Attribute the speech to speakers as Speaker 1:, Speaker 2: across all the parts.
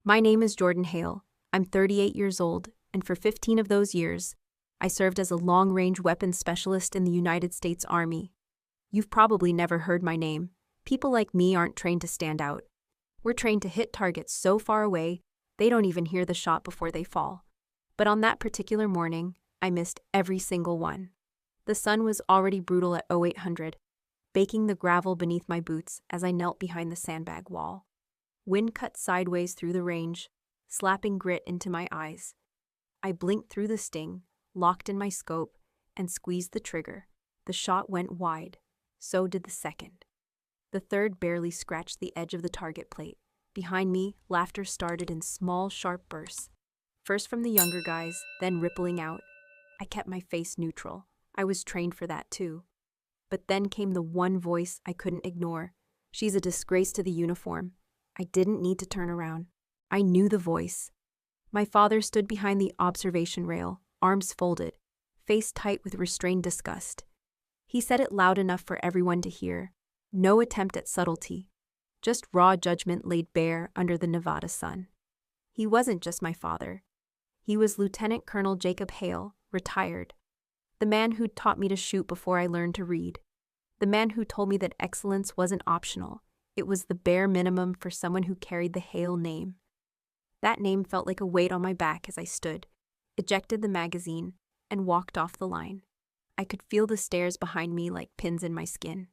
Speaker 1: My name is Jordan Hale. I'm 38 years old, and for 15 of those years, I served as a long-range weapons specialist in the United States Army. You've probably never heard my name. People like me aren't trained to stand out. We're trained to hit targets so far away, they don't even hear the shot before they fall. But on that particular morning, I missed every single one. The sun was already brutal at 0800, baking the gravel beneath my boots as I knelt behind the sandbag wall. Wind cut sideways through the range, slapping grit into my eyes. I blinked through the sting, locked in my scope, and squeezed the trigger. The shot went wide. So did the second. The third barely scratched the edge of the target plate. Behind me, laughter started in small, sharp bursts. First from the younger guys, then rippling out. I kept my face neutral. I was trained for that too. But then came the one voice I couldn't ignore. She's a disgrace to the uniform. I didn't need to turn around. I knew the voice. My father stood behind the observation rail, arms folded, face tight with restrained disgust. He said it loud enough for everyone to hear. No attempt at subtlety. Just raw judgment laid bare under the Nevada sun. He wasn't just my father. He was Lieutenant Colonel Jacob Hale, retired. The man who'd taught me to shoot before I learned to read. The man who told me that excellence wasn't optional. It was the bare minimum for someone who carried the Hale name. That name felt like a weight on my back as I stood, ejected the magazine, and walked off the line. I could feel the stares behind me like pins in my skin.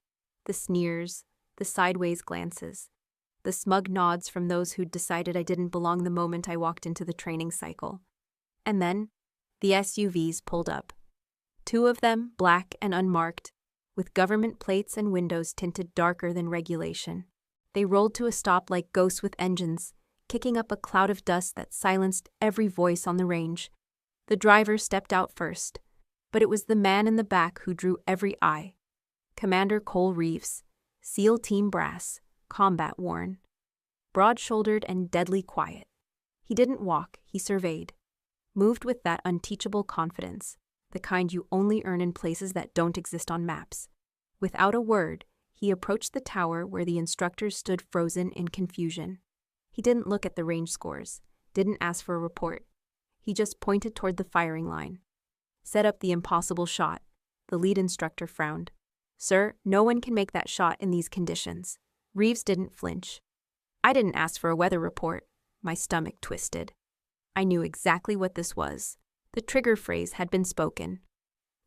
Speaker 1: The sneers, the sideways glances, the smug nods from those who'd decided I didn't belong the moment I walked into the training cycle. And then, the SUVs pulled up. Two of them, black and unmarked, with government plates and windows tinted darker than regulation. They rolled to a stop like ghosts with engines, kicking up a cloud of dust that silenced every voice on the range. The driver stepped out first, but it was the man in the back who drew every eye. Commander Cole Reeves, SEAL Team Brass, combat-worn. Broad-shouldered and deadly quiet. He didn't walk, he surveyed. Moved with that unteachable confidence, the kind you only earn in places that don't exist on maps. Without a word, he approached the tower where the instructors stood frozen in confusion. He didn't look at the range scores, didn't ask for a report. He just pointed toward the firing line. Set up the impossible shot. The lead instructor frowned. Sir, no one can make that shot in these conditions. Reeves didn't flinch. I didn't ask for a weather report. My stomach twisted. I knew exactly what this was. The trigger phrase had been spoken.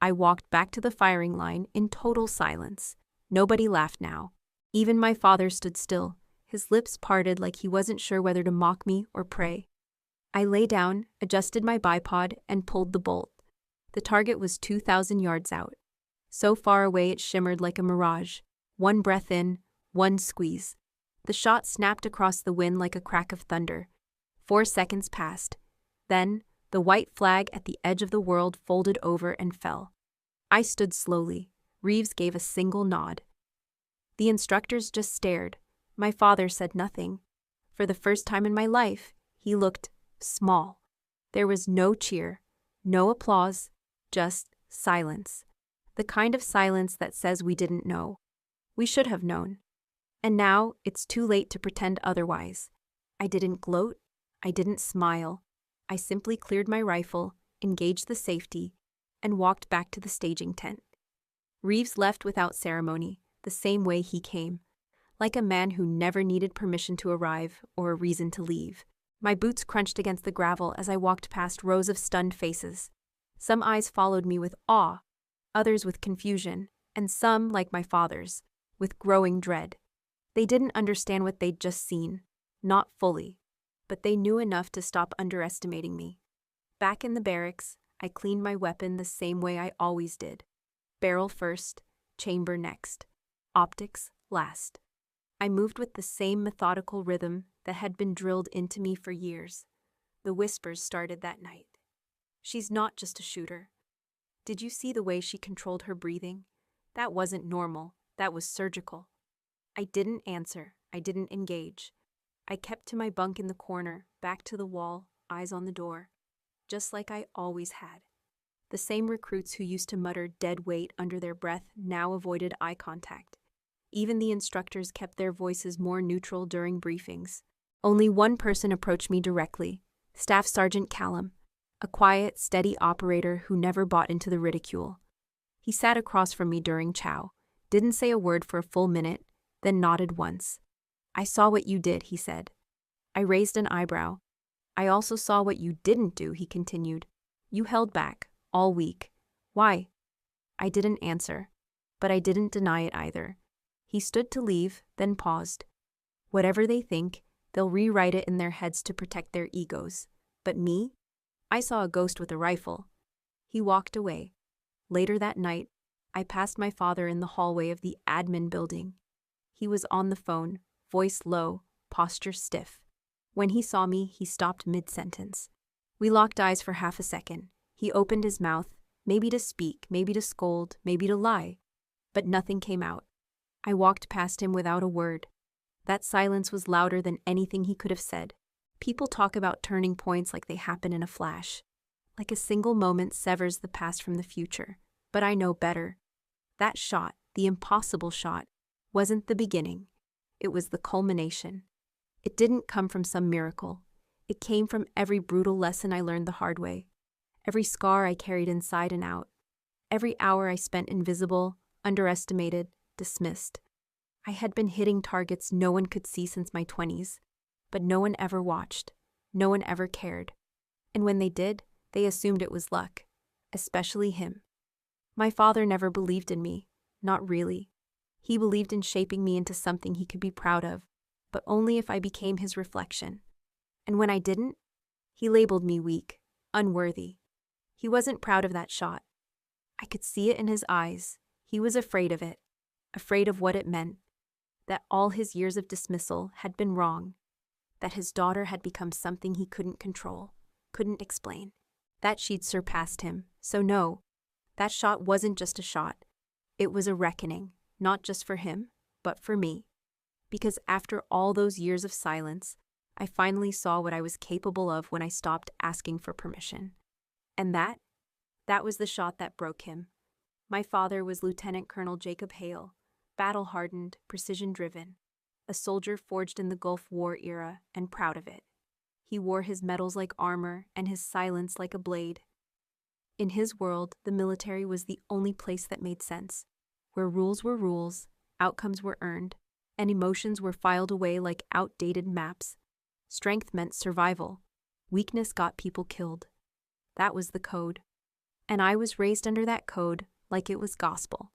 Speaker 1: I walked back to the firing line in total silence. Nobody laughed now. Even my father stood still, his lips parted like he wasn't sure whether to mock me or pray. I lay down, adjusted my bipod, and pulled the bolt. The target was 2,000 yards out. So far away it shimmered like a mirage. One breath in, one squeeze. The shot snapped across the wind like a crack of thunder. 4 seconds passed. Then, the white flag at the edge of the world folded over and fell. I stood slowly. Reeves gave a single nod. The instructors just stared. My father said nothing. For the first time in my life, he looked small. There was no cheer, no applause, just silence. The kind of silence that says we didn't know. We should have known. And now, it's too late to pretend otherwise. I didn't gloat. I didn't smile. I simply cleared my rifle, engaged the safety, and walked back to the staging tent. Reeves left without ceremony, the same way he came, like a man who never needed permission to arrive or a reason to leave. My boots crunched against the gravel as I walked past rows of stunned faces. Some eyes followed me with awe, others with confusion, and some, like my father's, with growing dread. They didn't understand what they'd just seen, not fully, but they knew enough to stop underestimating me. Back in the barracks, I cleaned my weapon the same way I always did. Barrel first, chamber next, optics last. I moved with the same methodical rhythm that had been drilled into me for years. The whispers started that night. She's not just a shooter. Did you see the way she controlled her breathing? That wasn't normal, that was surgical. I didn't answer, I didn't engage. I kept to my bunk in the corner, back to the wall, eyes on the door, just like I always had. The same recruits who used to mutter dead weight under their breath now avoided eye contact. Even the instructors kept their voices more neutral during briefings. Only one person approached me directly, Staff Sergeant Callum, a quiet, steady operator who never bought into the ridicule. He sat across from me during chow, didn't say a word for a full minute, then nodded once. "I saw what you did," he said. I raised an eyebrow. "I also saw what you didn't do," he continued. "You held back, all week. Why?" I didn't answer, but I didn't deny it either. He stood to leave, then paused. Whatever they think, they'll rewrite it in their heads to protect their egos. But me? I saw a ghost with a rifle. He walked away. Later that night, I passed my father in the hallway of the admin building. He was on the phone, voice low, posture stiff. When he saw me, he stopped mid-sentence. We locked eyes for half a second. He opened his mouth, maybe to speak, maybe to scold, maybe to lie. But nothing came out. I walked past him without a word. That silence was louder than anything he could have said. People talk about turning points like they happen in a flash, like a single moment severs the past from the future. But I know better. That shot, the impossible shot, wasn't the beginning. It was the culmination. It didn't come from some miracle. It came from every brutal lesson I learned the hard way, every scar I carried inside and out, every hour I spent invisible, underestimated, dismissed. I had been hitting targets no one could see since my 20s, but no one ever watched, no one ever cared. And when they did, they assumed it was luck, especially him. My father never believed in me, not really. He believed in shaping me into something he could be proud of, but only if I became his reflection. And when I didn't, he labeled me weak, unworthy. He wasn't proud of that shot. I could see it in his eyes. He was afraid of it, afraid of what it meant, that all his years of dismissal had been wrong, that his daughter had become something he couldn't control, couldn't explain, that she'd surpassed him. So no, that shot wasn't just a shot. It was a reckoning, not just for him, but for me. Because after all those years of silence, I finally saw what I was capable of when I stopped asking for permission. And that was the shot that broke him. My father was Lieutenant Colonel Jacob Hale, battle-hardened, precision-driven, a soldier forged in the Gulf War era and proud of it. He wore his medals like armor and his silence like a blade. In his world, the military was the only place that made sense, where rules were rules, outcomes were earned, and emotions were filed away like outdated maps. Strength meant survival. Weakness got people killed. That was the code. And I was raised under that code like it was gospel.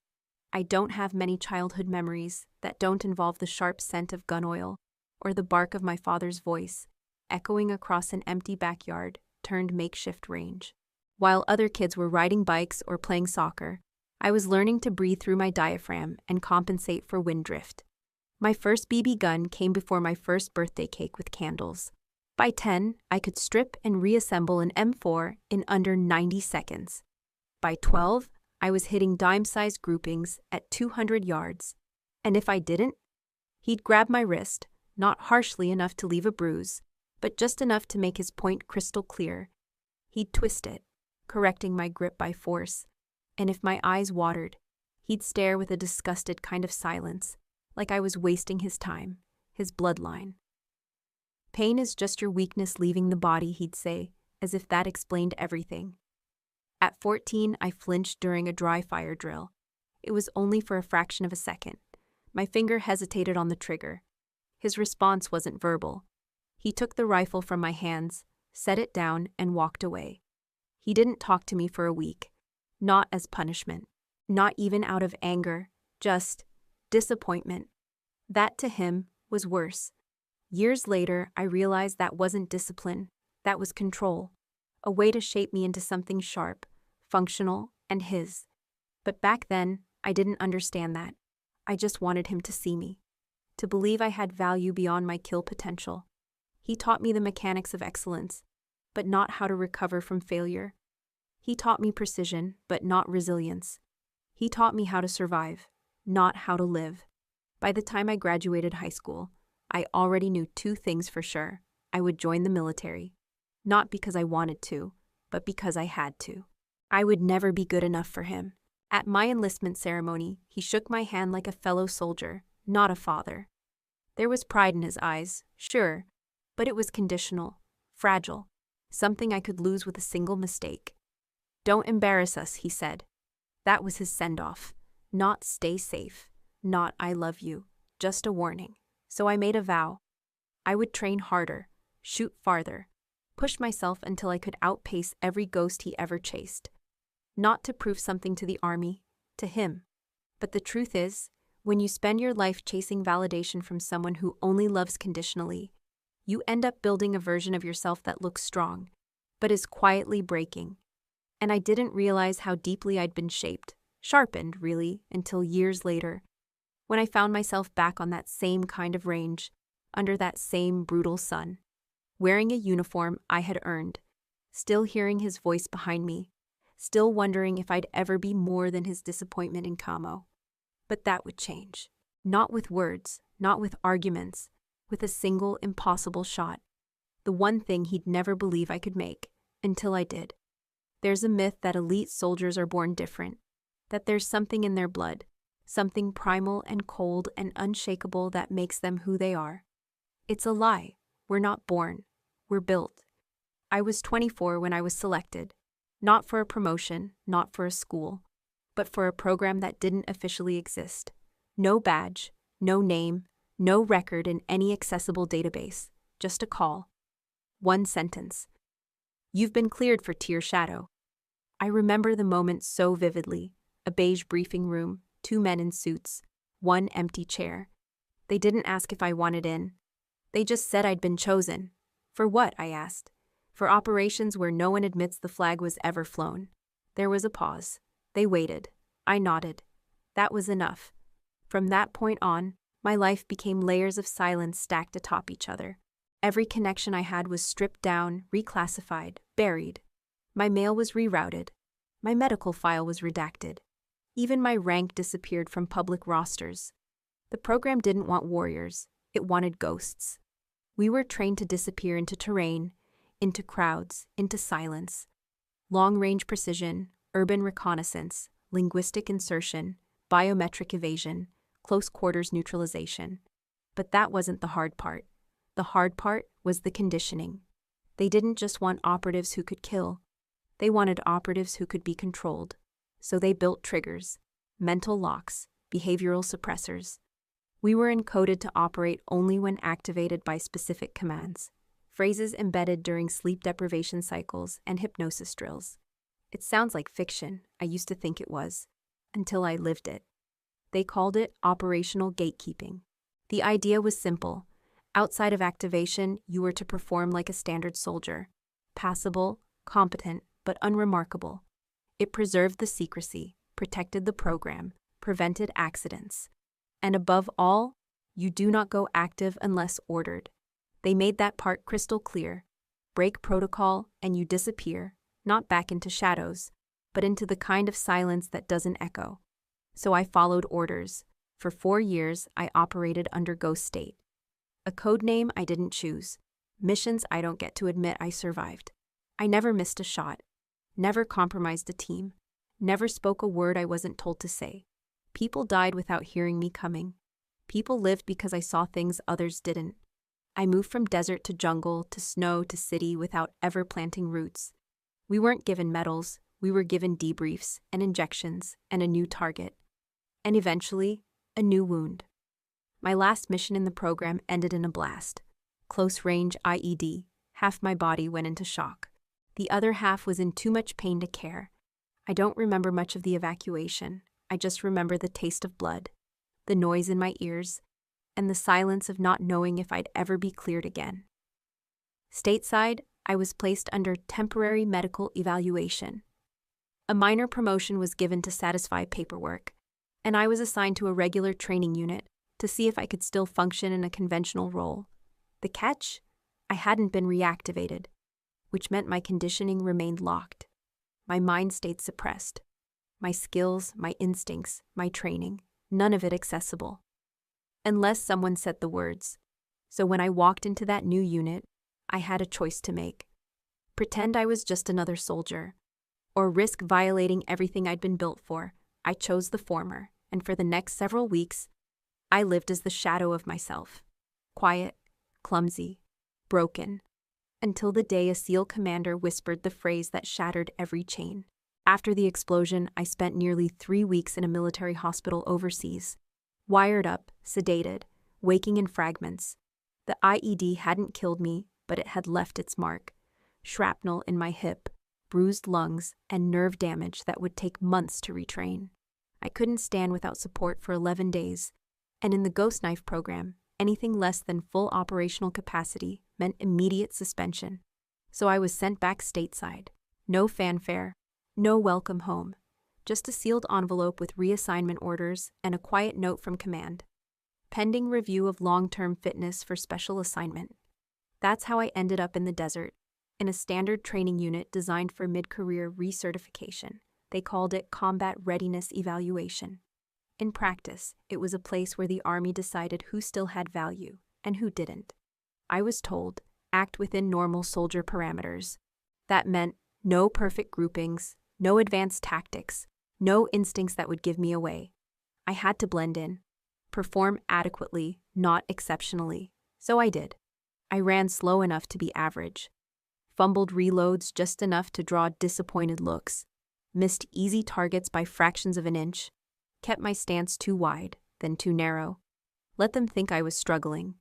Speaker 1: I don't have many childhood memories that don't involve the sharp scent of gun oil or the bark of my father's voice, echoing across an empty backyard turned makeshift range. While other kids were riding bikes or playing soccer, I was learning to breathe through my diaphragm and compensate for wind drift. My first BB gun came before my first birthday cake with candles. By 10, I could strip and reassemble an M4 in under 90 seconds. By 12, I was hitting dime-sized groupings at 200 yards. And if I didn't, he'd grab my wrist, not harshly enough to leave a bruise, but just enough to make his point crystal clear. He'd twist it, correcting my grip by force. And if my eyes watered, he'd stare with a disgusted kind of silence, like I was wasting his time, his bloodline. "Pain is just your weakness leaving the body," he'd say, as if that explained everything. At 14, I flinched during a dry fire drill. It was only for a fraction of a second. My finger hesitated on the trigger. His response wasn't verbal. He took the rifle from my hands, set it down, and walked away. He didn't talk to me for a week. Not as punishment. Not even out of anger. Just disappointment. That, to him, was worse. Years later, I realized that wasn't discipline. That was control. A way to shape me into something sharp, functional, and his. But back then, I didn't understand that. I just wanted him to see me, to believe I had value beyond my kill potential. He taught me the mechanics of excellence, but not how to recover from failure. He taught me precision, but not resilience. He taught me how to survive, not how to live. By the time I graduated high school, I already knew two things for sure. I would join the military. Not because I wanted to, but because I had to. I would never be good enough for him. At my enlistment ceremony, he shook my hand like a fellow soldier, not a father. There was pride in his eyes, sure, But it was conditional, fragile, something I could lose with a single mistake. "Don't embarrass us," he said. That was his send-off. Not "stay safe," not "I love you," just a warning. So I made a vow. I would train harder, shoot farther, push myself until I could outpace every ghost he ever chased. Not to prove something to the army, to him. But the truth is, when you spend your life chasing validation from someone who only loves conditionally, you end up building a version of yourself that looks strong, but is quietly breaking. And I didn't realize how deeply I'd been shaped, sharpened, really, until years later, when I found myself back on that same kind of range, under that same brutal sun, wearing a uniform I had earned, still hearing his voice behind me, still wondering if I'd ever be more than his disappointment in camo. But that would change. Not with words, not with arguments, with a single impossible shot. The one thing he'd never believe I could make, until I did. There's a myth that elite soldiers are born different, that there's something in their blood, something primal and cold and unshakable that makes them who they are. It's a lie. We're not born. We're built. I was 24 when I was selected, not for a promotion, not for a school, but for a program that didn't officially exist. No badge, no name, no record in any accessible database, just a call. One sentence. "You've been cleared for Tier Shadow." I remember the moment so vividly. A beige briefing room, 2 men in suits, 1 empty chair. They didn't ask if I wanted in. They just said I'd been chosen. For what, I asked. For operations where no one admits the flag was ever flown. There was a pause. They waited. I nodded. That was enough. From that point on, my life became layers of silence stacked atop each other. Every connection I had was stripped down, reclassified, buried. My mail was rerouted. My medical file was redacted. Even my rank disappeared from public rosters. The program didn't want warriors. It wanted ghosts. We were trained to disappear into terrain, into crowds, into silence. Long-range precision, urban reconnaissance, linguistic insertion, biometric evasion, close-quarters neutralization. But that wasn't the hard part. The hard part was the conditioning. They didn't just want operatives who could kill. They wanted operatives who could be controlled. So they built triggers, mental locks, behavioral suppressors. We were encoded to operate only when activated by specific commands, phrases embedded during sleep deprivation cycles and hypnosis drills. It sounds like fiction, I used to think it was, until I lived it. They called it operational gatekeeping. The idea was simple. Outside of activation, you were to perform like a standard soldier, passable, competent, but unremarkable. It preserved the secrecy, protected the program, prevented accidents. And above all, you do not go active unless ordered. They made that part crystal clear. Break protocol and you disappear, not back into shadows, but into the kind of silence that doesn't echo. So I followed orders. For 4 years, I operated under Ghost State. A code name I didn't choose. Missions I don't get to admit I survived. I never missed a shot. Never compromised a team. Never spoke a word I wasn't told to say. People died without hearing me coming. People lived because I saw things others didn't. I moved from desert to jungle, to snow to city without ever planting roots. We weren't given medals, we were given debriefs and injections and a new target. And eventually, a new wound. My last mission in the program ended in a blast. Close-range IED. Half my body went into shock. The other half was in too much pain to care. I don't remember much of the evacuation. I just remember the taste of blood, the noise in my ears, and the silence of not knowing if I'd ever be cleared again. Stateside, I was placed under temporary medical evaluation. A minor promotion was given to satisfy paperwork, and I was assigned to a regular training unit to see if I could still function in a conventional role. The catch? I hadn't been reactivated, which meant my conditioning remained locked. My mind stayed suppressed. My skills, my instincts, my training, none of it accessible. Unless someone said the words. So when I walked into that new unit, I had a choice to make. Pretend I was just another soldier, or risk violating everything I'd been built for. I chose the former, and for the next several weeks, I lived as the shadow of myself. Quiet, clumsy, broken. Until the day a SEAL commander whispered the phrase that shattered every chain. After the explosion, I spent nearly 3 weeks in a military hospital overseas. Wired up, sedated, waking in fragments. The IED hadn't killed me, but it had left its mark. Shrapnel in my hip, bruised lungs, and nerve damage that would take months to retrain. I couldn't stand without support for 11 days, and in the Ghost Knife program, anything less than full operational capacity meant immediate suspension. So I was sent back stateside. No fanfare, no welcome home, just a sealed envelope with reassignment orders and a quiet note from command. Pending review of long-term fitness for special assignment. That's how I ended up in the desert, in a standard training unit designed for mid-career recertification. They called it Combat Readiness Evaluation. In practice, it was a place where the Army decided who still had value and who didn't. I was told, act within normal soldier parameters. That meant no perfect groupings, no advanced tactics, no instincts that would give me away. I had to blend in, perform adequately, not exceptionally. So I did. I ran slow enough to be average, fumbled reloads just enough to draw disappointed looks, missed easy targets by fractions of an inch, kept my stance too wide, then too narrow. Let them think I was struggling.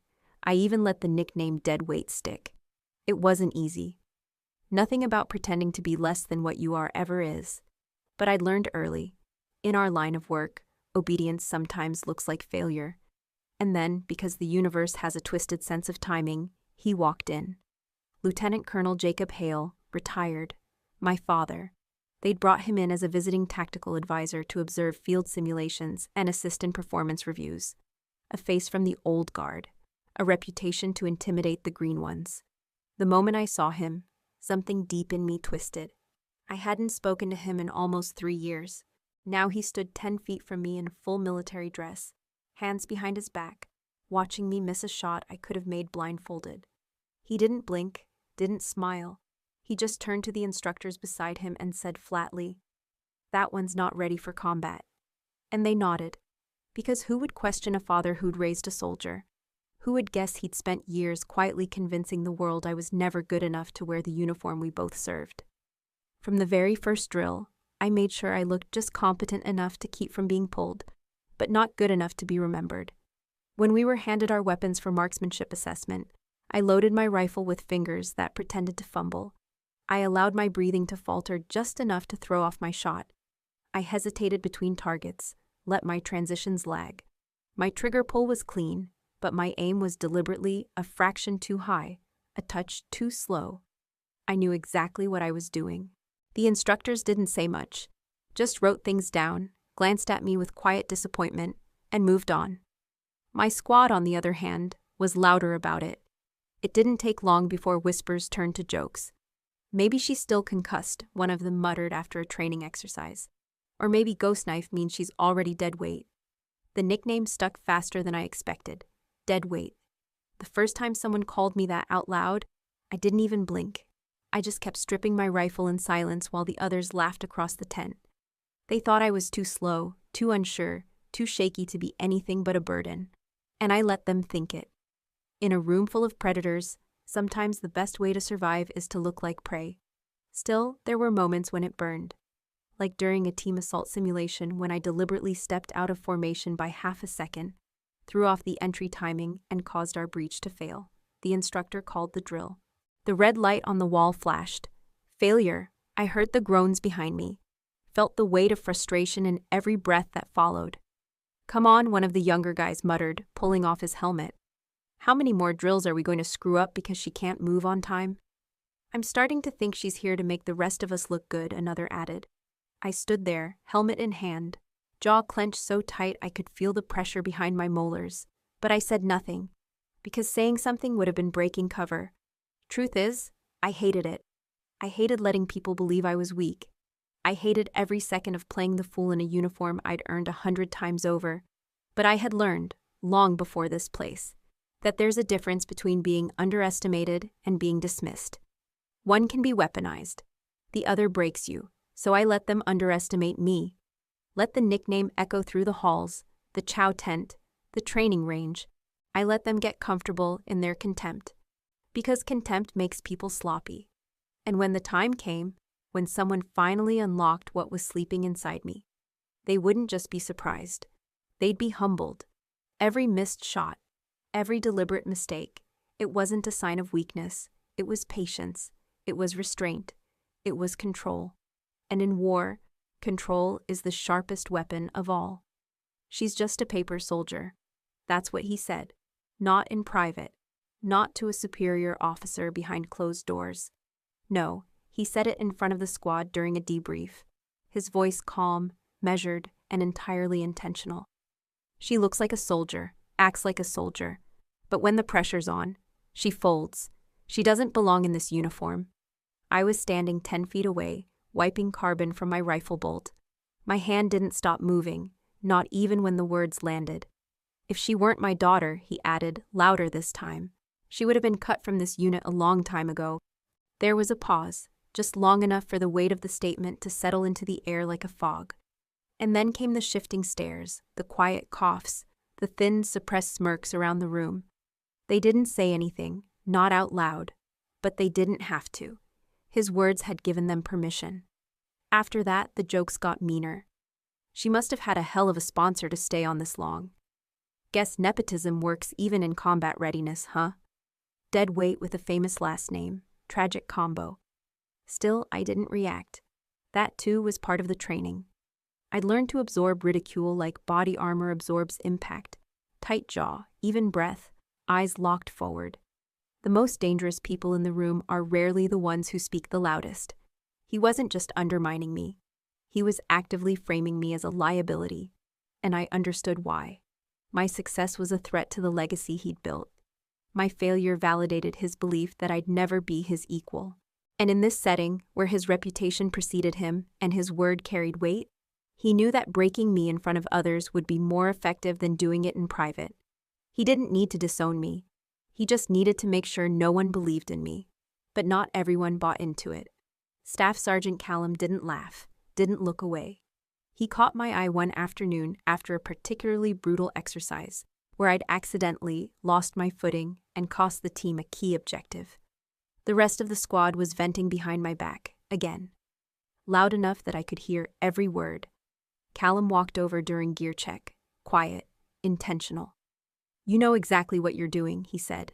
Speaker 1: I even let the nickname dead weight stick. It wasn't easy. Nothing about pretending to be less than what you are ever is. But I'd learned early. In our line of work, obedience sometimes looks like failure. And then, because the universe has a twisted sense of timing, he walked in. Lieutenant Colonel Jacob Hale, retired. My father. They'd brought him in as a visiting tactical advisor to observe field simulations and assist in performance reviews. A face from the old guard. A reputation to intimidate the green ones. The moment I saw him, something deep in me twisted. I hadn't spoken to him in almost 3 years. Now he stood 10 feet from me in full military dress, hands behind his back, watching me miss a shot I could have made blindfolded. He didn't blink, didn't smile. He just turned to the instructors beside him and said flatly, "That one's not ready for combat." And they nodded, because who would question a father who'd raised a soldier? Who would guess he'd spent years quietly convincing the world I was never good enough to wear the uniform we both served? From the very first drill, I made sure I looked just competent enough to keep from being pulled, but not good enough to be remembered. When we were handed our weapons for marksmanship assessment, I loaded my rifle with fingers that pretended to fumble. I allowed my breathing to falter just enough to throw off my shot. I hesitated between targets, let my transitions lag. My trigger pull was clean, but my aim was deliberately a fraction too high, a touch too slow. I knew exactly what I was doing. The instructors didn't say much, just wrote things down, glanced at me with quiet disappointment, and moved on. My squad, on the other hand, was louder about it. It didn't take long before whispers turned to jokes. "Maybe she's still concussed," one of them muttered after a training exercise. Or maybe Ghost Knife means she's already dead weight. The nickname stuck faster than I expected. Dead weight. The first time someone called me that out loud, I didn't even blink. I just kept stripping my rifle in silence while the others laughed across the tent. They thought I was too slow, too unsure, too shaky to be anything but a burden. And I let them think it. In a room full of predators, sometimes the best way to survive is to look like prey. Still, there were moments when it burned. Like during a team assault simulation when I deliberately stepped out of formation by half a second, threw off the entry timing, and caused our breach to fail. The instructor called the drill. The red light on the wall flashed. Failure. I heard the groans behind me, felt the weight of frustration in every breath that followed. "Come on," one of the younger guys muttered, pulling off his helmet. "How many more drills are we going to screw up because she can't move on time?" "I'm starting to think she's here to make the rest of us look good," another added. I stood there, helmet in hand, jaw clenched so tight I could feel the pressure behind my molars. But I said nothing, because saying something would have been breaking cover. Truth is, I hated it. I hated letting people believe I was weak. I hated every second of playing the fool in a uniform I'd earned 100 times over. But I had learned, long before this place, that there's a difference between being underestimated and being dismissed. One can be weaponized. The other breaks you. So I let them underestimate me. Let the nickname echo through the halls, the chow tent, the training range. I let them get comfortable in their contempt. Because contempt makes people sloppy. And when the time came, when someone finally unlocked what was sleeping inside me, they wouldn't just be surprised. They'd be humbled. Every missed shot, every deliberate mistake, it wasn't a sign of weakness. It was patience. It was restraint. It was control. And in war, control is the sharpest weapon of all. She's just a paper soldier. That's what he said. Not in private. Not to a superior officer behind closed doors. No, he said it in front of the squad during a debrief. His voice calm, measured, and entirely intentional. She looks like a soldier, acts like a soldier. But when the pressure's on, she folds. She doesn't belong in this uniform. I was standing 10 feet away, wiping carbon from my rifle bolt. My hand didn't stop moving, not even when the words landed. If she weren't my daughter, he added, louder this time, she would have been cut from this unit a long time ago. There was a pause, just long enough for the weight of the statement to settle into the air like a fog. And then came the shifting stares, the quiet coughs, the thin, suppressed smirks around the room. They didn't say anything, not out loud, but they didn't have to. His words had given them permission. After that, the jokes got meaner. She must have had a hell of a sponsor to stay on this long. Guess nepotism works even in combat readiness, huh? Dead weight with a famous last name. Tragic combo. Still, I didn't react. That too was part of the training. I'd learned to absorb ridicule like body armor absorbs impact. Tight jaw, even breath, eyes locked forward. The most dangerous people in the room are rarely the ones who speak the loudest. He wasn't just undermining me. He was actively framing me as a liability, and I understood why. My success was a threat to the legacy he'd built. My failure validated his belief that I'd never be his equal. And in this setting, where his reputation preceded him and his word carried weight, he knew that breaking me in front of others would be more effective than doing it in private. He didn't need to disown me. He just needed to make sure no one believed in me. But not everyone bought into it. Staff Sergeant Callum didn't laugh, didn't look away. He caught my eye one afternoon after a particularly brutal exercise, where I'd accidentally lost my footing and cost the team a key objective. The rest of the squad was venting behind my back, again. Loud enough that I could hear every word. Callum walked over during gear check, quiet, intentional. "You know exactly what you're doing," he said.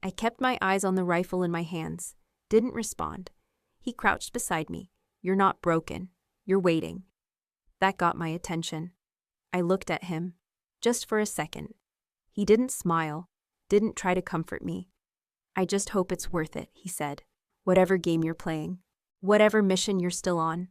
Speaker 1: I kept my eyes on the rifle in my hands, didn't respond. He crouched beside me. "You're not broken. You're waiting." That got my attention. I looked at him, just for a second. He didn't smile, didn't try to comfort me. "I just hope it's worth it," he said. "Whatever game you're playing, whatever mission you're still on."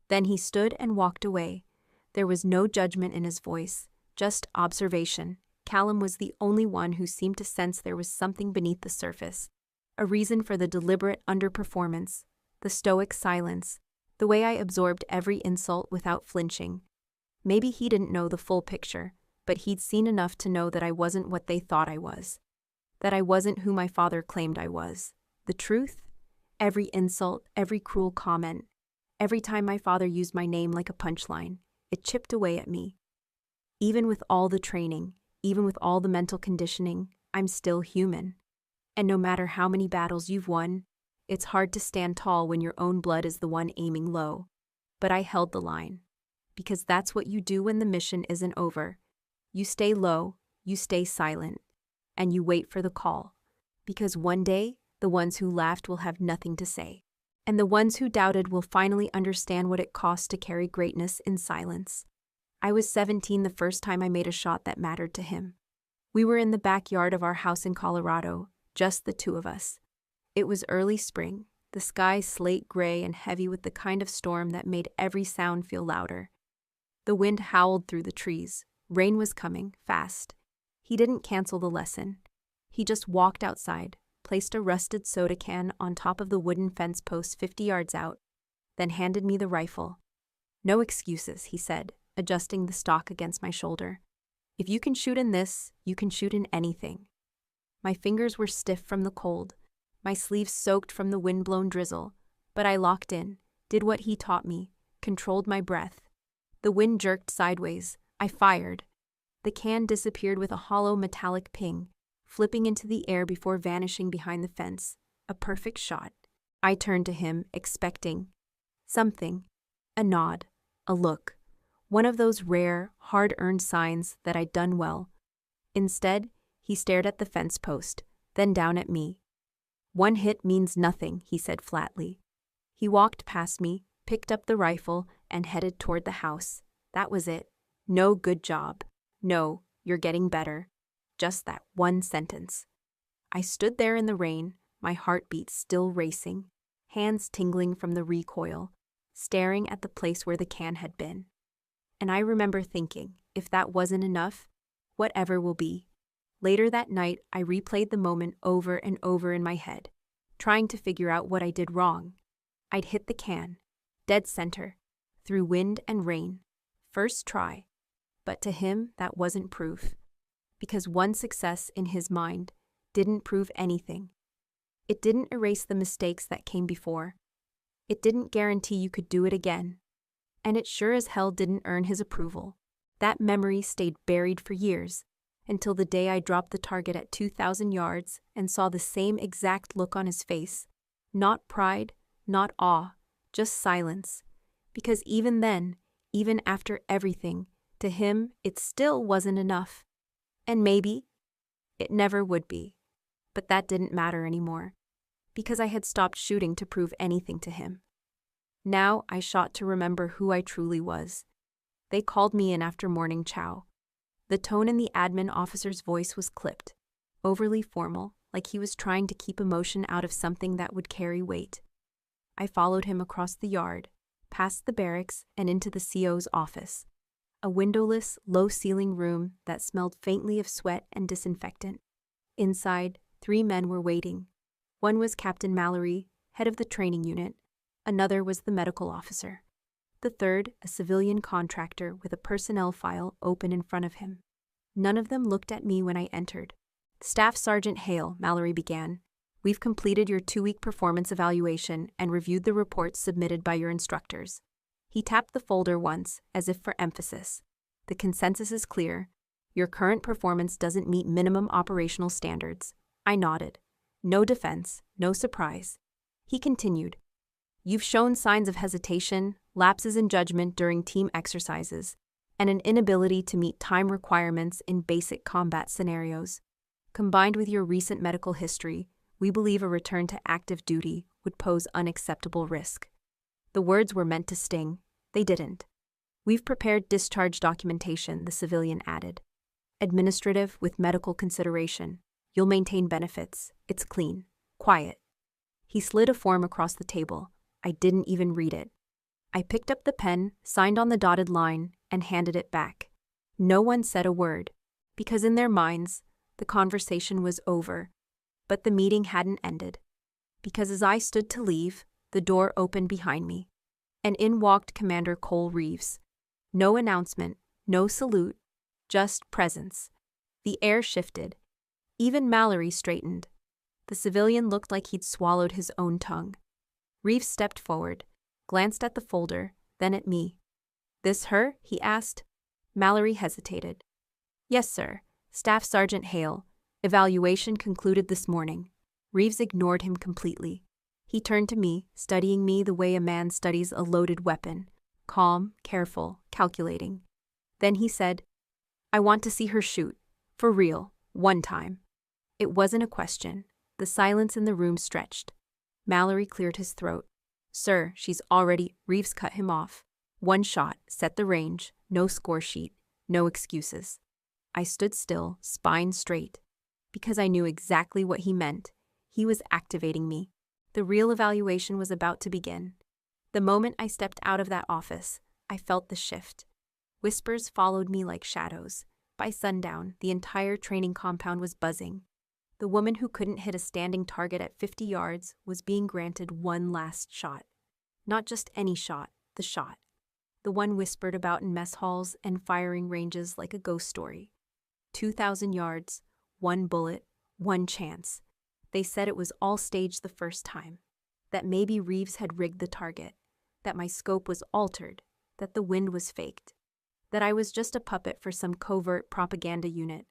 Speaker 1: Then he stood and walked away. There was no judgment in his voice, just observation. Callum was the only one who seemed to sense there was something beneath the surface, a reason for the deliberate underperformance, the stoic silence, the way I absorbed every insult without flinching. Maybe he didn't know the full picture, but he'd seen enough to know that I wasn't what they thought I was, that I wasn't who my father claimed I was. The truth? Every insult, every cruel comment, every time my father used my name like a punchline, it chipped away at me. Even with all the training, even with all the mental conditioning, I'm still human. And no matter how many battles you've won, it's hard to stand tall when your own blood is the one aiming low. But I held the line. Because that's what you do when the mission isn't over. You stay low, you stay silent, and you wait for the call. Because one day, the ones who laughed will have nothing to say. And the ones who doubted will finally understand what it costs to carry greatness in silence. I was 17 the first time I made a shot that mattered to him. We were in the backyard of our house in Colorado, just the two of us. It was early spring, the sky slate gray and heavy with the kind of storm that made every sound feel louder. The wind howled through the trees. Rain was coming, fast. He didn't cancel the lesson. He just walked outside, placed a rusted soda can on top of the wooden fence post 50 yards out, then handed me the rifle. "No excuses," he said, adjusting the stock against my shoulder. "If you can shoot in this, you can shoot in anything." My fingers were stiff from the cold, my sleeves soaked from the wind-blown drizzle, but I locked in, did what he taught me, controlled my breath. The wind jerked sideways. I fired. The can disappeared with a hollow metallic ping. flipping into the air before vanishing behind the fence. A perfect shot. I turned to him, expecting something. A nod. A look. One of those rare, hard-earned signs that I'd done well. Instead, he stared at the fence post, then down at me. "One hit means nothing," he said flatly. He walked past me, picked up the rifle, and headed toward the house. That was it. No good job. No, you're getting better. Just that one sentence. I stood there in the rain, my heartbeat still racing, hands tingling from the recoil, staring at the place where the can had been. And I remember thinking, if that wasn't enough, whatever will be. Later that night, I replayed the moment over and over in my head, trying to figure out what I did wrong. I'd hit the can, dead center, through wind and rain. First try. But to him, that wasn't proof. Because one success in his mind didn't prove anything. It didn't erase the mistakes that came before. It didn't guarantee you could do it again. And it sure as hell didn't earn his approval. That memory stayed buried for years, until the day I dropped the target at 2,000 yards and saw the same exact look on his face. Not pride, not awe, just silence. Because even then, even after everything, to him, it still wasn't enough. And maybe it never would be. But that didn't matter anymore, because I had stopped shooting to prove anything to him. Now I shot to remember who I truly was. They called me in after morning chow. The tone in the admin officer's voice was clipped, overly formal, like he was trying to keep emotion out of something that would carry weight. I followed him across the yard, past the barracks and into the CO's office, a windowless, low-ceiling room that smelled faintly of sweat and disinfectant. Inside, 3 men were waiting. One was Captain Mallory, head of the training unit. Another was the medical officer. The third, a civilian contractor with a personnel file open in front of him. None of them looked at me when I entered. "Staff Sergeant Hale," Mallory began. "We've completed your 2-week performance evaluation and reviewed the reports submitted by your instructors." He tapped the folder once, as if for emphasis. "The consensus is clear. Your current performance doesn't meet minimum operational standards." I nodded. No defense, no surprise. He continued. "You've shown signs of hesitation, lapses in judgment during team exercises, and an inability to meet time requirements in basic combat scenarios. Combined with your recent medical history, we believe a return to active duty would pose unacceptable risk." The words were meant to sting. They didn't. "We've prepared discharge documentation," the civilian added. "Administrative with medical consideration. You'll maintain benefits. It's clean. Quiet." He slid a form across the table. I didn't even read it. I picked up the pen, signed on the dotted line, and handed it back. No one said a word, because in their minds, the conversation was over. But the meeting hadn't ended. Because as I stood to leave, the door opened behind me, and in walked Commander Cole Reeves. No announcement, no salute, just presence. The air shifted. Even Mallory straightened. The civilian looked like he'd swallowed his own tongue. Reeves stepped forward, glanced at the folder, then at me. "This her?" he asked. Mallory hesitated. "Yes, sir. Staff Sergeant Hale. Evaluation concluded this morning." Reeves ignored him completely. He turned to me, studying me the way a man studies a loaded weapon. Calm, careful, calculating. Then he said, "I want to see her shoot. For real. One time." It wasn't a question. The silence in the room stretched. Mallory cleared his throat. "Sir, she's already—" Reeves cut him off. "One shot, set the range, no score sheet, no excuses." I stood still, spine straight. Because I knew exactly what he meant. He was activating me. The real evaluation was about to begin. The moment I stepped out of that office, I felt the shift. Whispers followed me like shadows. By sundown, the entire training compound was buzzing. The woman who couldn't hit a standing target at 50 yards was being granted one last shot. Not just any shot, the shot. The one whispered about in mess halls and firing ranges like a ghost story. 2,000 yards, one bullet, one chance. They said it was all staged the first time. That maybe Reeves had rigged the target. That my scope was altered. That the wind was faked. That I was just a puppet for some covert propaganda unit.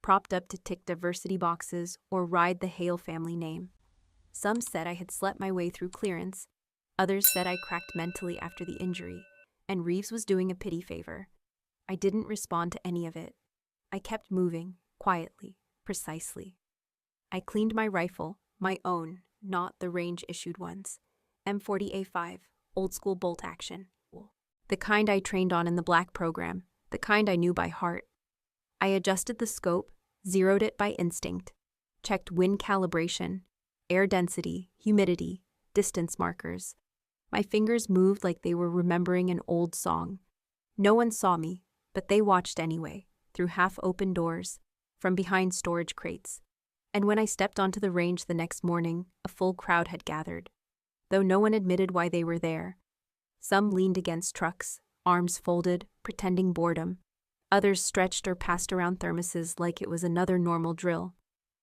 Speaker 1: propped up to tick diversity boxes or ride the Hale family name. Some said I had slept my way through clearance. Others said I cracked mentally after the injury, and Reeves was doing a pity favor. I didn't respond to any of it. I kept moving, quietly, precisely. I cleaned my rifle, my own, not the range-issued ones. M40A5, old-school bolt action. The kind I trained on in the black program, the kind I knew by heart. I adjusted the scope, zeroed it by instinct, checked wind calibration, air density, humidity, distance markers. My fingers moved like they were remembering an old song. No one saw me, but they watched anyway, through half-open doors, from behind storage crates. And when I stepped onto the range the next morning, a full crowd had gathered. Though no one admitted why they were there. Some leaned against trucks, arms folded, pretending boredom. Others stretched or passed around thermoses like it was another normal drill.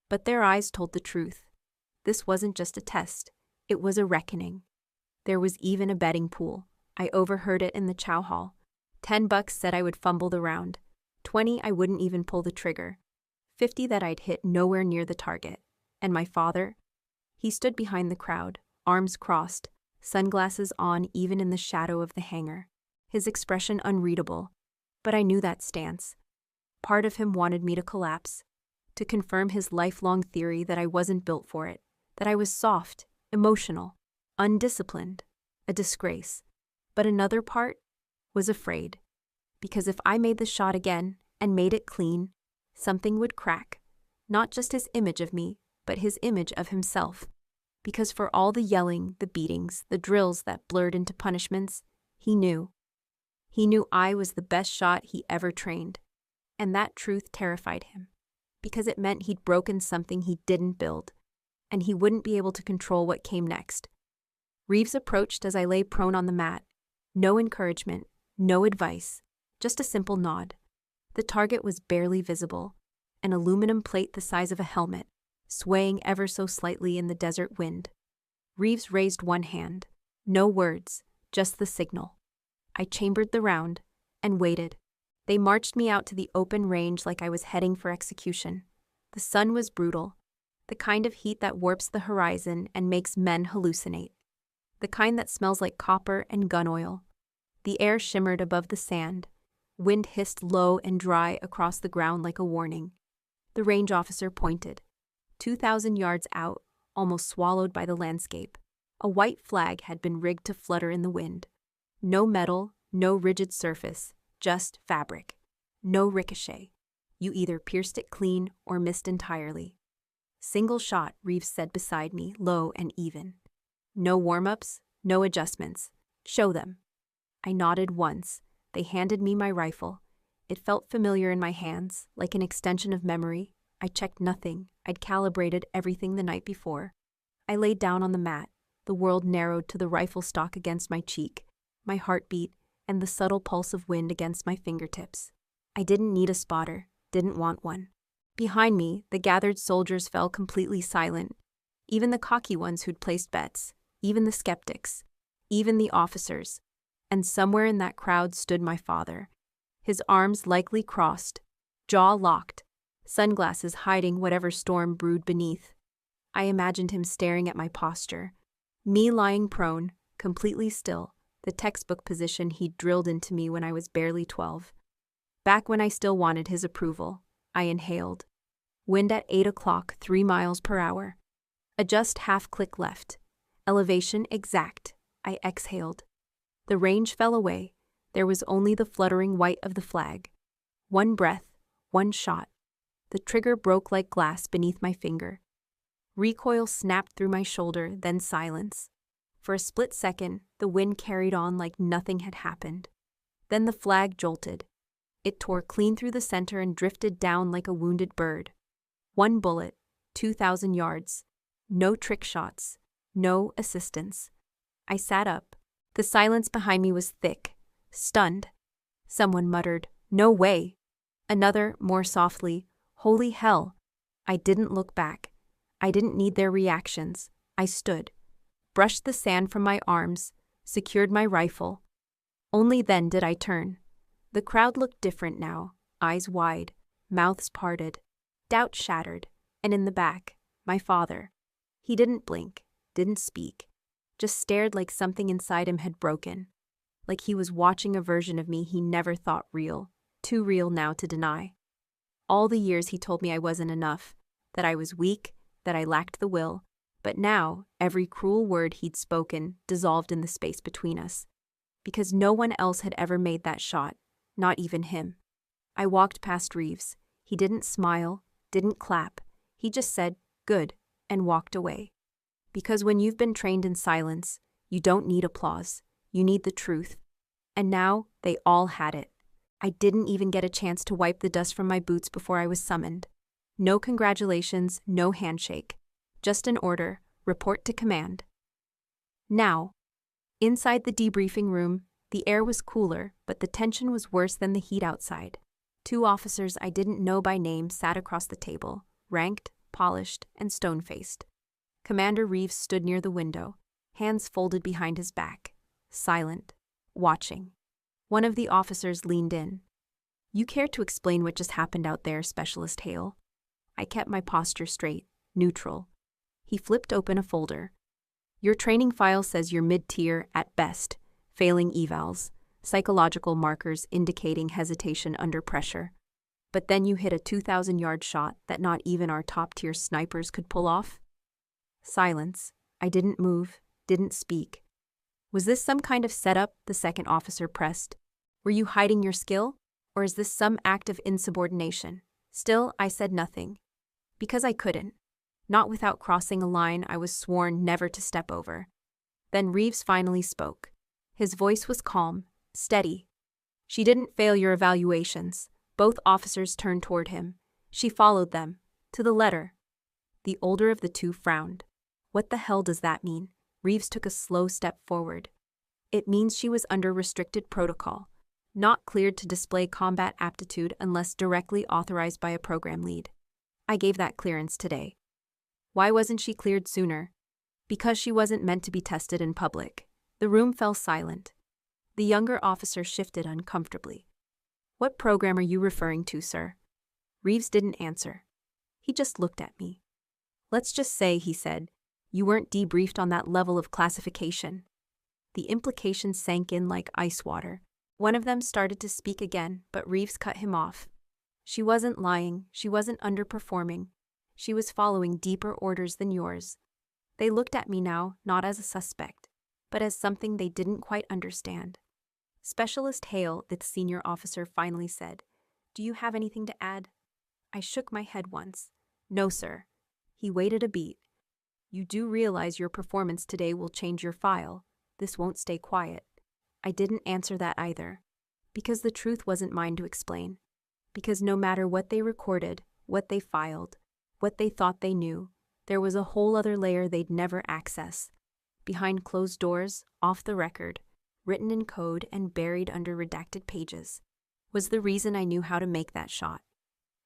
Speaker 1: But their eyes told the truth. This wasn't just a test, it was a reckoning. There was even a betting pool. I overheard it in the chow hall. $10 said I would fumble the round. 20 I wouldn't even pull the trigger. 50 that I'd hit nowhere near the target. And my father? He stood behind the crowd, arms crossed, sunglasses on even in the shadow of the hangar. His expression unreadable. But I knew that stance. Part of him wanted me to collapse, to confirm his lifelong theory that I wasn't built for it, that I was soft, emotional, undisciplined, a disgrace. But another part was afraid, because if I made the shot again and made it clean, something would crack, not just his image of me, but his image of himself. Because for all the yelling, the beatings, the drills that blurred into punishments, he knew. He knew I was the best shot he ever trained, and that truth terrified him, because it meant he'd broken something he didn't build, and he wouldn't be able to control what came next. Reeves approached as I lay prone on the mat. No encouragement, no advice, just a simple nod. The target was barely visible, an aluminum plate the size of a helmet, swaying ever so slightly in the desert wind. Reeves raised one hand. No words, just the signal. I chambered the round and waited. They marched me out to the open range like I was heading for execution. The sun was brutal, the kind of heat that warps the horizon and makes men hallucinate. The kind that smells like copper and gun oil. The air shimmered above the sand. Wind hissed low and dry across the ground like a warning. The range officer pointed. 2,000 yards out, almost swallowed by the landscape, a white flag had been rigged to flutter in the wind. No metal, no rigid surface, just fabric. No ricochet. You either pierced it clean or missed entirely. Single shot, Reeves said beside me, low and even. No warm-ups, no adjustments. Show them. I nodded once. They handed me my rifle. It felt familiar in my hands, like an extension of memory. I checked nothing. I'd calibrated everything the night before. I laid down on the mat. The world narrowed to the rifle stock against my cheek, my heartbeat, and the subtle pulse of wind against my fingertips. I didn't need a spotter, didn't want one. Behind me, the gathered soldiers fell completely silent. Even the cocky ones who'd placed bets, even the skeptics, even the officers. And somewhere in that crowd stood my father, his arms likely crossed, jaw locked, sunglasses hiding whatever storm brewed beneath. I imagined him staring at my posture, me lying prone, completely still, the textbook position he'd drilled into me when I was barely 12. Back when I still wanted his approval, I inhaled. Wind at 8 o'clock, 3 miles per hour. A just half click left. Elevation exact. I exhaled. The range fell away. There was only the fluttering white of the flag. One breath, one shot. The trigger broke like glass beneath my finger. Recoil snapped through my shoulder, then silence. For a split second, the wind carried on like nothing had happened. Then the flag jolted. It tore clean through the center and drifted down like a wounded bird. One bullet, 2,000 yards. No trick shots. No assistance. I sat up. The silence behind me was thick, stunned. Someone muttered, "No way." Another, more softly, "Holy hell." I didn't look back. I didn't need their reactions. I stood, brushed the sand from my arms, secured my rifle. Only then did I turn. The crowd looked different now, eyes wide, mouths parted. Doubt shattered, and in the back, my father. He didn't blink, didn't speak, just stared like something inside him had broken, like he was watching a version of me he never thought real, too real now to deny. All the years he told me I wasn't enough, that I was weak, that I lacked the will, but now every cruel word he'd spoken dissolved in the space between us. Because no one else had ever made that shot, not even him. I walked past Reeves. He didn't smile, didn't clap. He just said, "Good," and walked away. Because when you've been trained in silence, you don't need applause. You need the truth. And now they all had it. I didn't even get a chance to wipe the dust from my boots before I was summoned. No congratulations, no handshake. Just an order, report to command. Now, inside the debriefing room, the air was cooler, but the tension was worse than the heat outside. 2 officers I didn't know by name sat across the table, ranked, polished, and stone-faced. Commander Reeves stood near the window, hands folded behind his back, silent, watching. One of the officers leaned in. "You care to explain what just happened out there, Specialist Hale?" I kept my posture straight, neutral. He flipped open a folder. "Your training file says you're mid-tier at best, failing evals, psychological markers indicating hesitation under pressure. But then you hit a 2,000-yard shot that not even our top-tier snipers could pull off." Silence. I didn't move, didn't speak. "Was this some kind of setup?" the second officer pressed. "Were you hiding your skill? Or is this some act of insubordination?" Still, I said nothing. Because I couldn't. Not without crossing a line I was sworn never to step over. Then Reeves finally spoke. His voice was calm, steady. "She didn't fail your evaluations." Both officers turned toward him. "She followed them. To the letter." The older of the two frowned. "What the hell does that mean?" Reeves took a slow step forward. "It means she was under restricted protocol, not cleared to display combat aptitude unless directly authorized by a program lead. I gave that clearance today." "Why wasn't she cleared sooner?" "Because she wasn't meant to be tested in public." The room fell silent. The younger officer shifted uncomfortably. "What program are you referring to, sir?" Reeves didn't answer. He just looked at me. "Let's just say," he said, "you weren't debriefed on that level of classification." The implications sank in like ice water. One of them started to speak again, but Reeves cut him off. "She wasn't lying, she wasn't underperforming. She was following deeper orders than yours." They looked at me now, not as a suspect, but as something they didn't quite understand. "Specialist Hale," the senior officer finally said, "do you have anything to add?" I shook my head once. "No, sir." He waited a beat. "You do realize your performance today will change your file. This won't stay quiet." I didn't answer that either. Because the truth wasn't mine to explain. Because no matter what they recorded, what they filed, what they thought they knew, there was a whole other layer they'd never access. Behind closed doors, off the record, written in code and buried under redacted pages, was the reason I knew how to make that shot.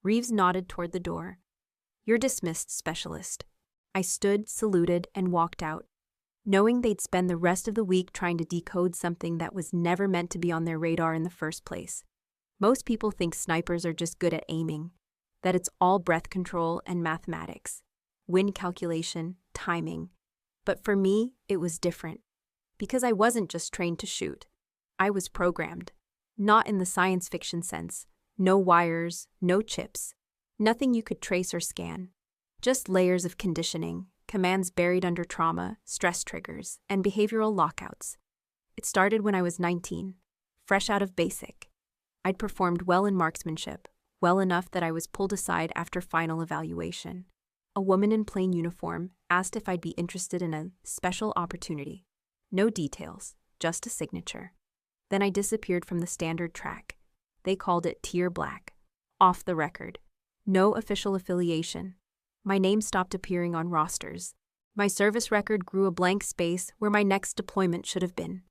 Speaker 1: Reeves nodded toward the door. "You're dismissed, Specialist." I stood, saluted, and walked out, knowing they'd spend the rest of the week trying to decode something that was never meant to be on their radar in the first place. Most people think snipers are just good at aiming, that it's all breath control and mathematics, wind calculation, timing. But for me, it was different. Because I wasn't just trained to shoot. I was programmed. Not in the science fiction sense. No wires, no chips. Nothing you could trace or scan. Just layers of conditioning, commands buried under trauma, stress triggers, and behavioral lockouts. It started when I was 19, fresh out of basic. I'd performed well in marksmanship, well enough that I was pulled aside after final evaluation. A woman in plain uniform asked if I'd be interested in a special opportunity. No details, just a signature. Then I disappeared from the standard track. They called it Tier Black. Off the record. No official affiliation. My name stopped appearing on rosters. My service record grew a blank space where my next deployment should have been.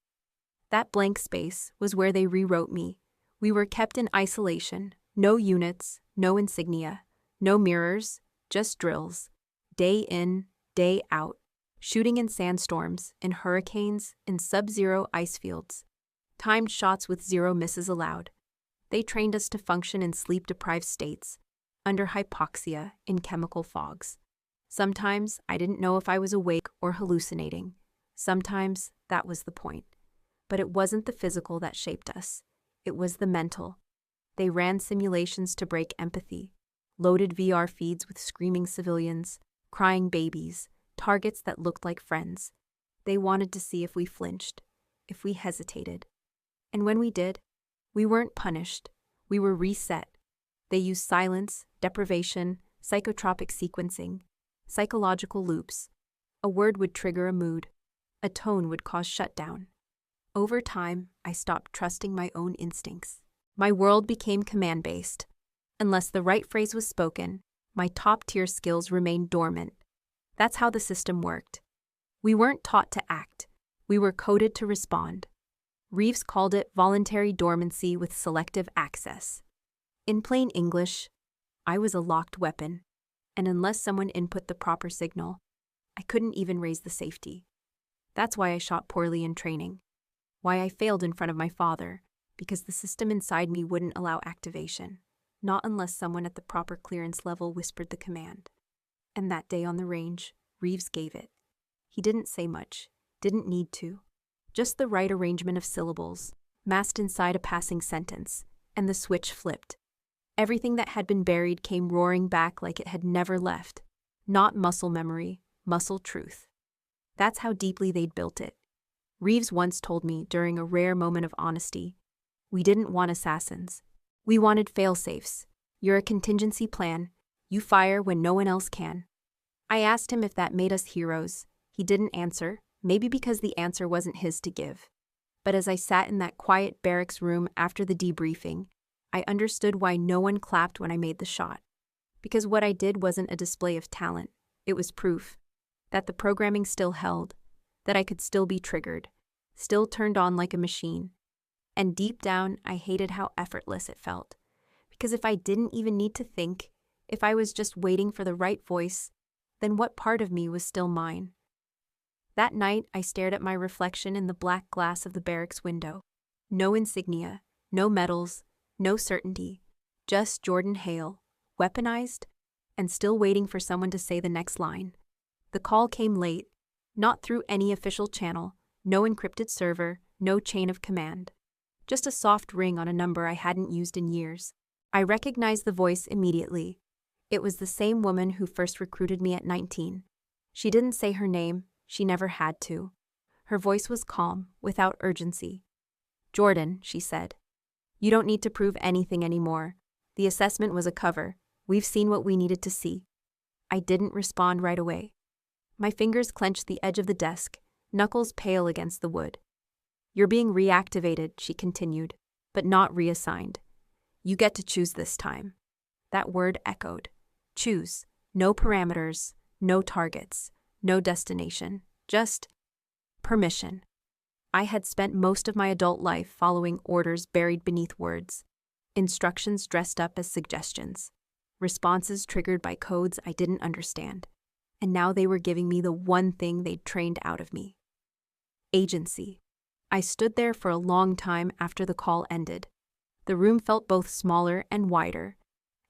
Speaker 1: That blank space was where they rewrote me. We were kept in isolation, no units, no insignia, no mirrors, just drills. Day in, day out, shooting in sandstorms, in hurricanes, in sub-zero ice fields. Timed shots with 0 misses allowed. They trained us to function in sleep-deprived states, under hypoxia in chemical fogs. Sometimes I didn't know if I was awake or hallucinating. Sometimes that was the point. But it wasn't the physical that shaped us. It was the mental. They ran simulations to break empathy, loaded VR feeds with screaming civilians, crying babies, targets that looked like friends. They wanted to see if we flinched, if we hesitated. And when we did, we weren't punished. We were reset. They used silence, deprivation, psychotropic sequencing, psychological loops. A word would trigger a mood. A tone would cause shutdown. Over time, I stopped trusting my own instincts. My world became command-based. Unless the right phrase was spoken, my top-tier skills remained dormant. That's how the system worked. We weren't taught to act. We were coded to respond. Reeves called it voluntary dormancy with selective access. In plain English, I was a locked weapon, and unless someone input the proper signal, I couldn't even raise the safety. That's why I shot poorly in training. Why I failed in front of my father, because the system inside me wouldn't allow activation, not unless someone at the proper clearance level whispered the command. And that day on the range, Reeves gave it. He didn't say much, didn't need to. Just the right arrangement of syllables, masked inside a passing sentence, and the switch flipped. Everything that had been buried came roaring back like it had never left. Not muscle memory, muscle truth. That's how deeply they'd built it. Reeves once told me during a rare moment of honesty, we didn't want assassins. We wanted fail-safes. You're a contingency plan. You fire when no one else can. I asked him if that made us heroes. He didn't answer, maybe because the answer wasn't his to give. But as I sat in that quiet barracks room after the debriefing, I understood why no one clapped when I made the shot. Because what I did wasn't a display of talent. It was proof that the programming still held, that I could still be triggered, still turned on like a machine. And deep down, I hated how effortless it felt. Because if I didn't even need to think, if I was just waiting for the right voice, then what part of me was still mine? That night, I stared at my reflection in the black glass of the barracks window. No insignia, no medals, no certainty, just Jordan Hale, weaponized, and still waiting for someone to say the next line. The call came late, not through any official channel, no encrypted server, no chain of command. Just a soft ring on a number I hadn't used in years. I recognized the voice immediately. It was the same woman who first recruited me at 19. She didn't say her name, she never had to. Her voice was calm, without urgency. Jordan, she said, you don't need to prove anything anymore. The assessment was a cover. We've seen what we needed to see. I didn't respond right away. My fingers clenched the edge of the desk, knuckles pale against the wood. You're being reactivated, she continued, but not reassigned. You get to choose this time. That word echoed. Choose. No parameters, no targets, no destination, just permission. I had spent most of my adult life following orders buried beneath words, instructions dressed up as suggestions, responses triggered by codes I didn't understand. And now they were giving me the one thing they'd trained out of me. Agency. I stood there for a long time after the call ended. The room felt both smaller and wider.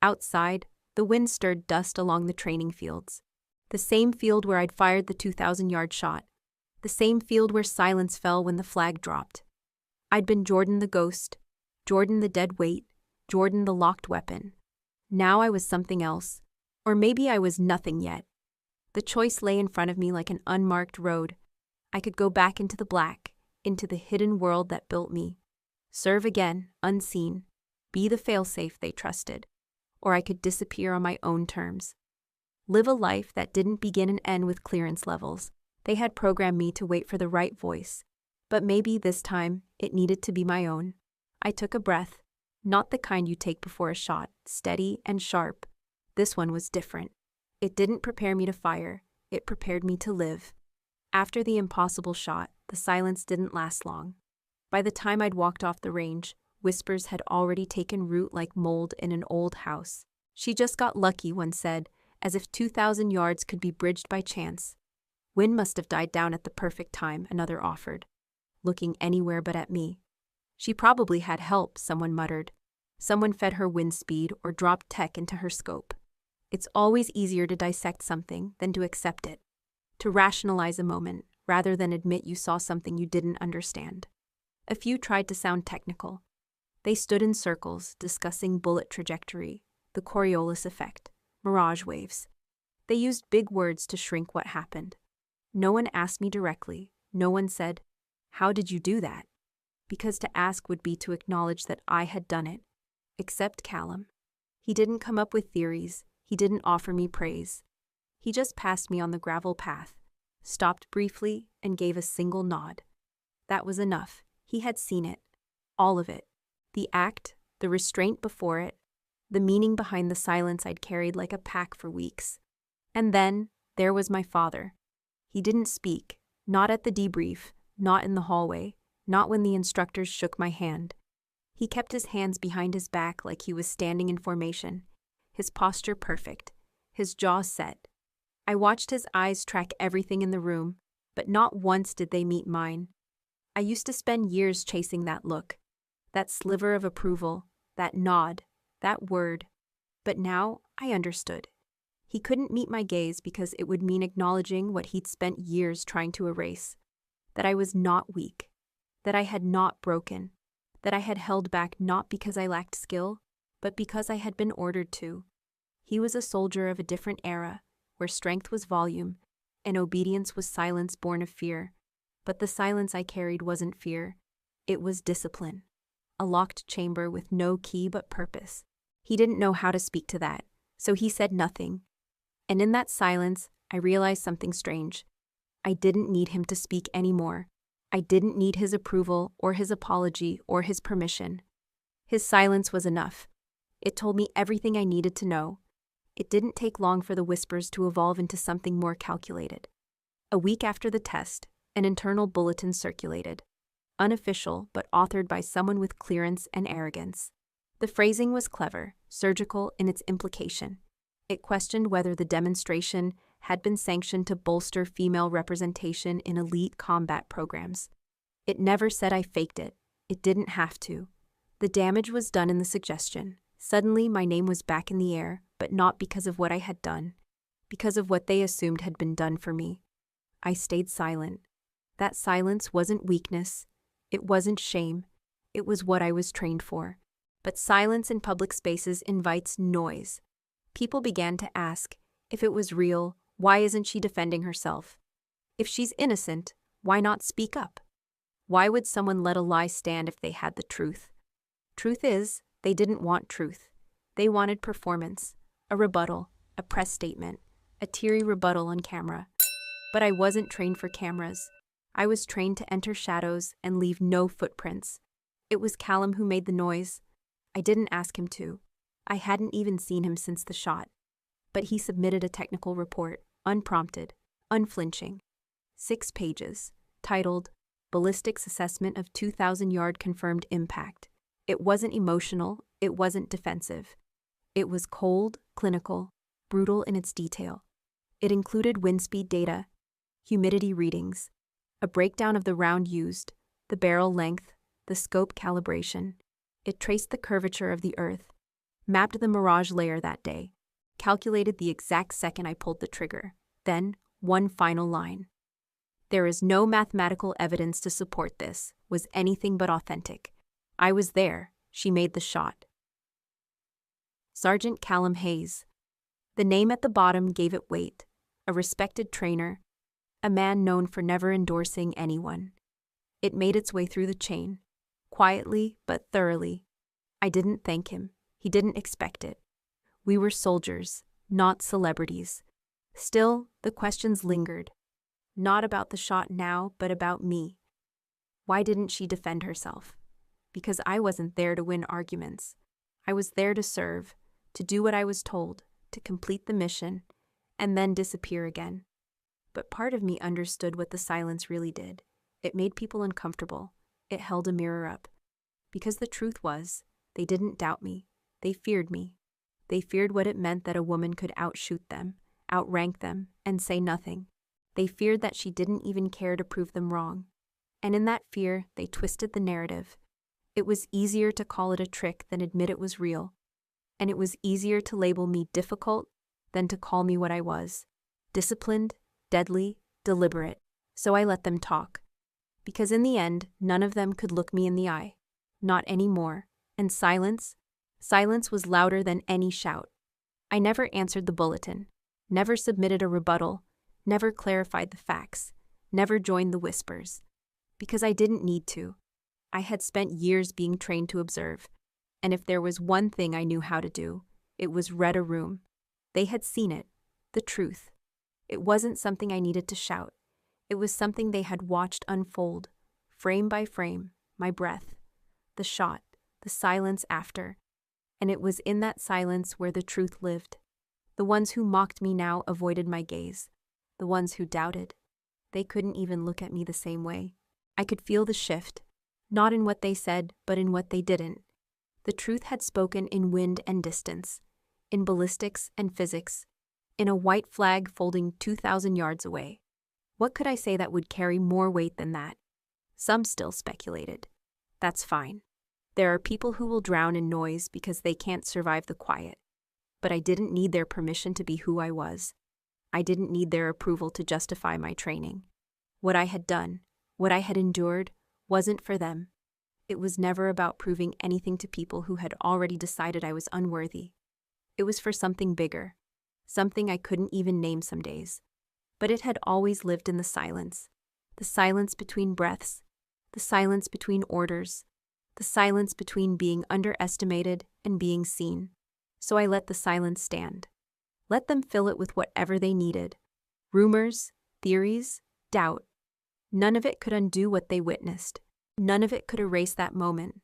Speaker 1: Outside, the wind stirred dust along the training fields. The same field where I'd fired the 2,000-yard shot. The same field where silence fell when the flag dropped. I'd been Jordan the ghost, Jordan the dead weight, Jordan the locked weapon. Now I was something else. Or maybe I was nothing yet. The choice lay in front of me like an unmarked road. I could go back into the black, into the hidden world that built me. Serve again, unseen. Be the failsafe they trusted. Or I could disappear on my own terms. Live a life that didn't begin and end with clearance levels. They had programmed me to wait for the right voice. But maybe this time, it needed to be my own. I took a breath. Not the kind you take before a shot, steady and sharp. This one was different. It didn't prepare me to fire, it prepared me to live. After the impossible shot, the silence didn't last long. By the time I'd walked off the range, whispers had already taken root like mold in an old house. She just got lucky, one said, as if 2,000 yards could be bridged by chance. Wind must have died down at the perfect time, another offered, looking anywhere but at me. She probably had help, someone muttered. Someone fed her wind speed or dropped tech into her scope. It's always easier to dissect something than to accept it, to rationalize a moment rather than admit you saw something you didn't understand. A few tried to sound technical. They stood in circles discussing bullet trajectory, the Coriolis effect, mirage waves. They used big words to shrink what happened. No one asked me directly. No one said, "How did you do that?" Because to ask would be to acknowledge that I had done it. Except Callum. He didn't come up with theories. He didn't offer me praise. He just passed me on the gravel path, stopped briefly, and gave a single nod. That was enough. He had seen it. All of it. The act, the restraint before it, the meaning behind the silence I'd carried like a pack for weeks. And then, there was my father. He didn't speak, not at the debrief, not in the hallway, not when the instructors shook my hand. He kept his hands behind his back like he was standing in formation, his posture perfect, his jaw set. I watched his eyes track everything in the room, but not once did they meet mine. I used to spend years chasing that look, that sliver of approval, that nod, that word. But now I understood. He couldn't meet my gaze because it would mean acknowledging what he'd spent years trying to erase. That I was not weak. That I had not broken. That I had held back not because I lacked skill, but because I had been ordered to. He was a soldier of a different era, where strength was volume, and obedience was silence born of fear. But the silence I carried wasn't fear. It was discipline. A locked chamber with no key but purpose. He didn't know how to speak to that, so he said nothing. And in that silence, I realized something strange. I didn't need him to speak anymore. I didn't need his approval or his apology or his permission. His silence was enough. It told me everything I needed to know. It didn't take long for the whispers to evolve into something more calculated. A week after the test, an internal bulletin circulated. Unofficial, but authored by someone with clearance and arrogance. The phrasing was clever, surgical in its implication. It questioned whether the demonstration had been sanctioned to bolster female representation in elite combat programs. It never said I faked it. It didn't have to. The damage was done in the suggestion. Suddenly, my name was back in the air, but not because of what I had done, because of what they assumed had been done for me. I stayed silent. That silence wasn't weakness. It wasn't shame. It was what I was trained for. But silence in public spaces invites noise. People began to ask, if it was real, why isn't she defending herself? If she's innocent, why not speak up? Why would someone let a lie stand if they had the truth? Truth is, they didn't want truth. They wanted performance, a rebuttal, a press statement, a teary rebuttal on camera. But I wasn't trained for cameras. I was trained to enter shadows and leave no footprints. It was Callum who made the noise. I didn't ask him to. I hadn't even seen him since the shot. But he submitted a technical report, unprompted, unflinching. 6 pages, titled, Ballistics Assessment of 2,000-Yard Confirmed Impact. It wasn't emotional, it wasn't defensive. It was cold, clinical, brutal in its detail. It included wind speed data, humidity readings, a breakdown of the round used, the barrel length, the scope calibration. It traced the curvature of the Earth, mapped the mirage layer that day, calculated the exact second I pulled the trigger. Then, one final line. There is no mathematical evidence to support this, was anything but authentic. I was there. She made the shot. Sergeant Callum Hayes. The name at the bottom gave it weight. A respected trainer, a man known for never endorsing anyone. It made its way through the chain, quietly but thoroughly. I didn't thank him. He didn't expect it. We were soldiers, not celebrities. Still, the questions lingered. Not about the shot now, but about me. Why didn't she defend herself? Because I wasn't there to win arguments. I was there to serve, to do what I was told, to complete the mission, and then disappear again. But part of me understood what the silence really did. It made people uncomfortable. It held a mirror up. Because the truth was, they didn't doubt me. They feared me. They feared what it meant that a woman could outshoot them, outrank them, and say nothing. They feared that she didn't even care to prove them wrong. And in that fear, they twisted the narrative. It was easier to call it a trick than admit it was real. And it was easier to label me difficult than to call me what I was: disciplined, deadly, deliberate. So I let them talk. Because in the end, none of them could look me in the eye. Not anymore. And silence was louder than any shout. I never answered the bulletin, never submitted a rebuttal, never clarified the facts, never joined the whispers. Because I didn't need to. I had spent years being trained to observe. And if there was one thing I knew how to do, it was read a room. They had seen it, the truth. It wasn't something I needed to shout. It was something they had watched unfold, frame by frame, my breath, the shot, the silence after. And it was in that silence where the truth lived. The ones who mocked me now avoided my gaze. The ones who doubted, they couldn't even look at me the same way. I could feel the shift, not in what they said, but in what they didn't. The truth had spoken in wind and distance, in ballistics and physics, in a white flag folding 2,000 yards away. What could I say that would carry more weight than that? Some still speculated. That's fine. There are people who will drown in noise because they can't survive the quiet. But I didn't need their permission to be who I was. I didn't need their approval to justify my training. What I had done, what I had endured, wasn't for them. It was never about proving anything to people who had already decided I was unworthy. It was for something bigger, something I couldn't even name some days. But it had always lived in the silence between breaths, the silence between orders, the silence between being underestimated and being seen. So I let the silence stand. Let them fill it with whatever they needed. Rumors, theories, doubt. None of it could undo what they witnessed. None of it could erase that moment.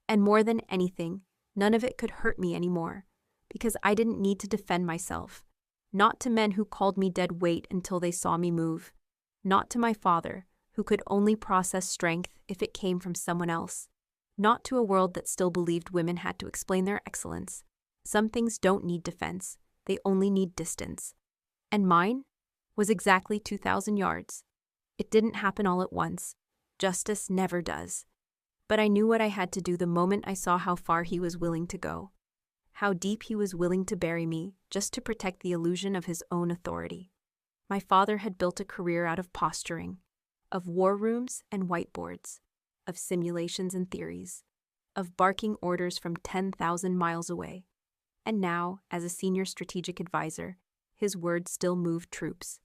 Speaker 1: And more than anything, none of it could hurt me anymore, because I didn't need to defend myself. Not to men who called me dead weight until they saw me move. Not to my father, who could only process strength if it came from someone else. Not to a world that still believed women had to explain their excellence. Some things don't need defense, they only need distance. And mine was exactly 2,000 yards. It didn't happen all at once. Justice never does. But I knew what I had to do the moment I saw how far he was willing to go. How deep he was willing to bury me just to protect the illusion of his own authority. My father had built a career out of posturing, of war rooms and whiteboards, of simulations and theories, of barking orders from 10,000 miles away. And now, as a senior strategic advisor, his words still moved troops.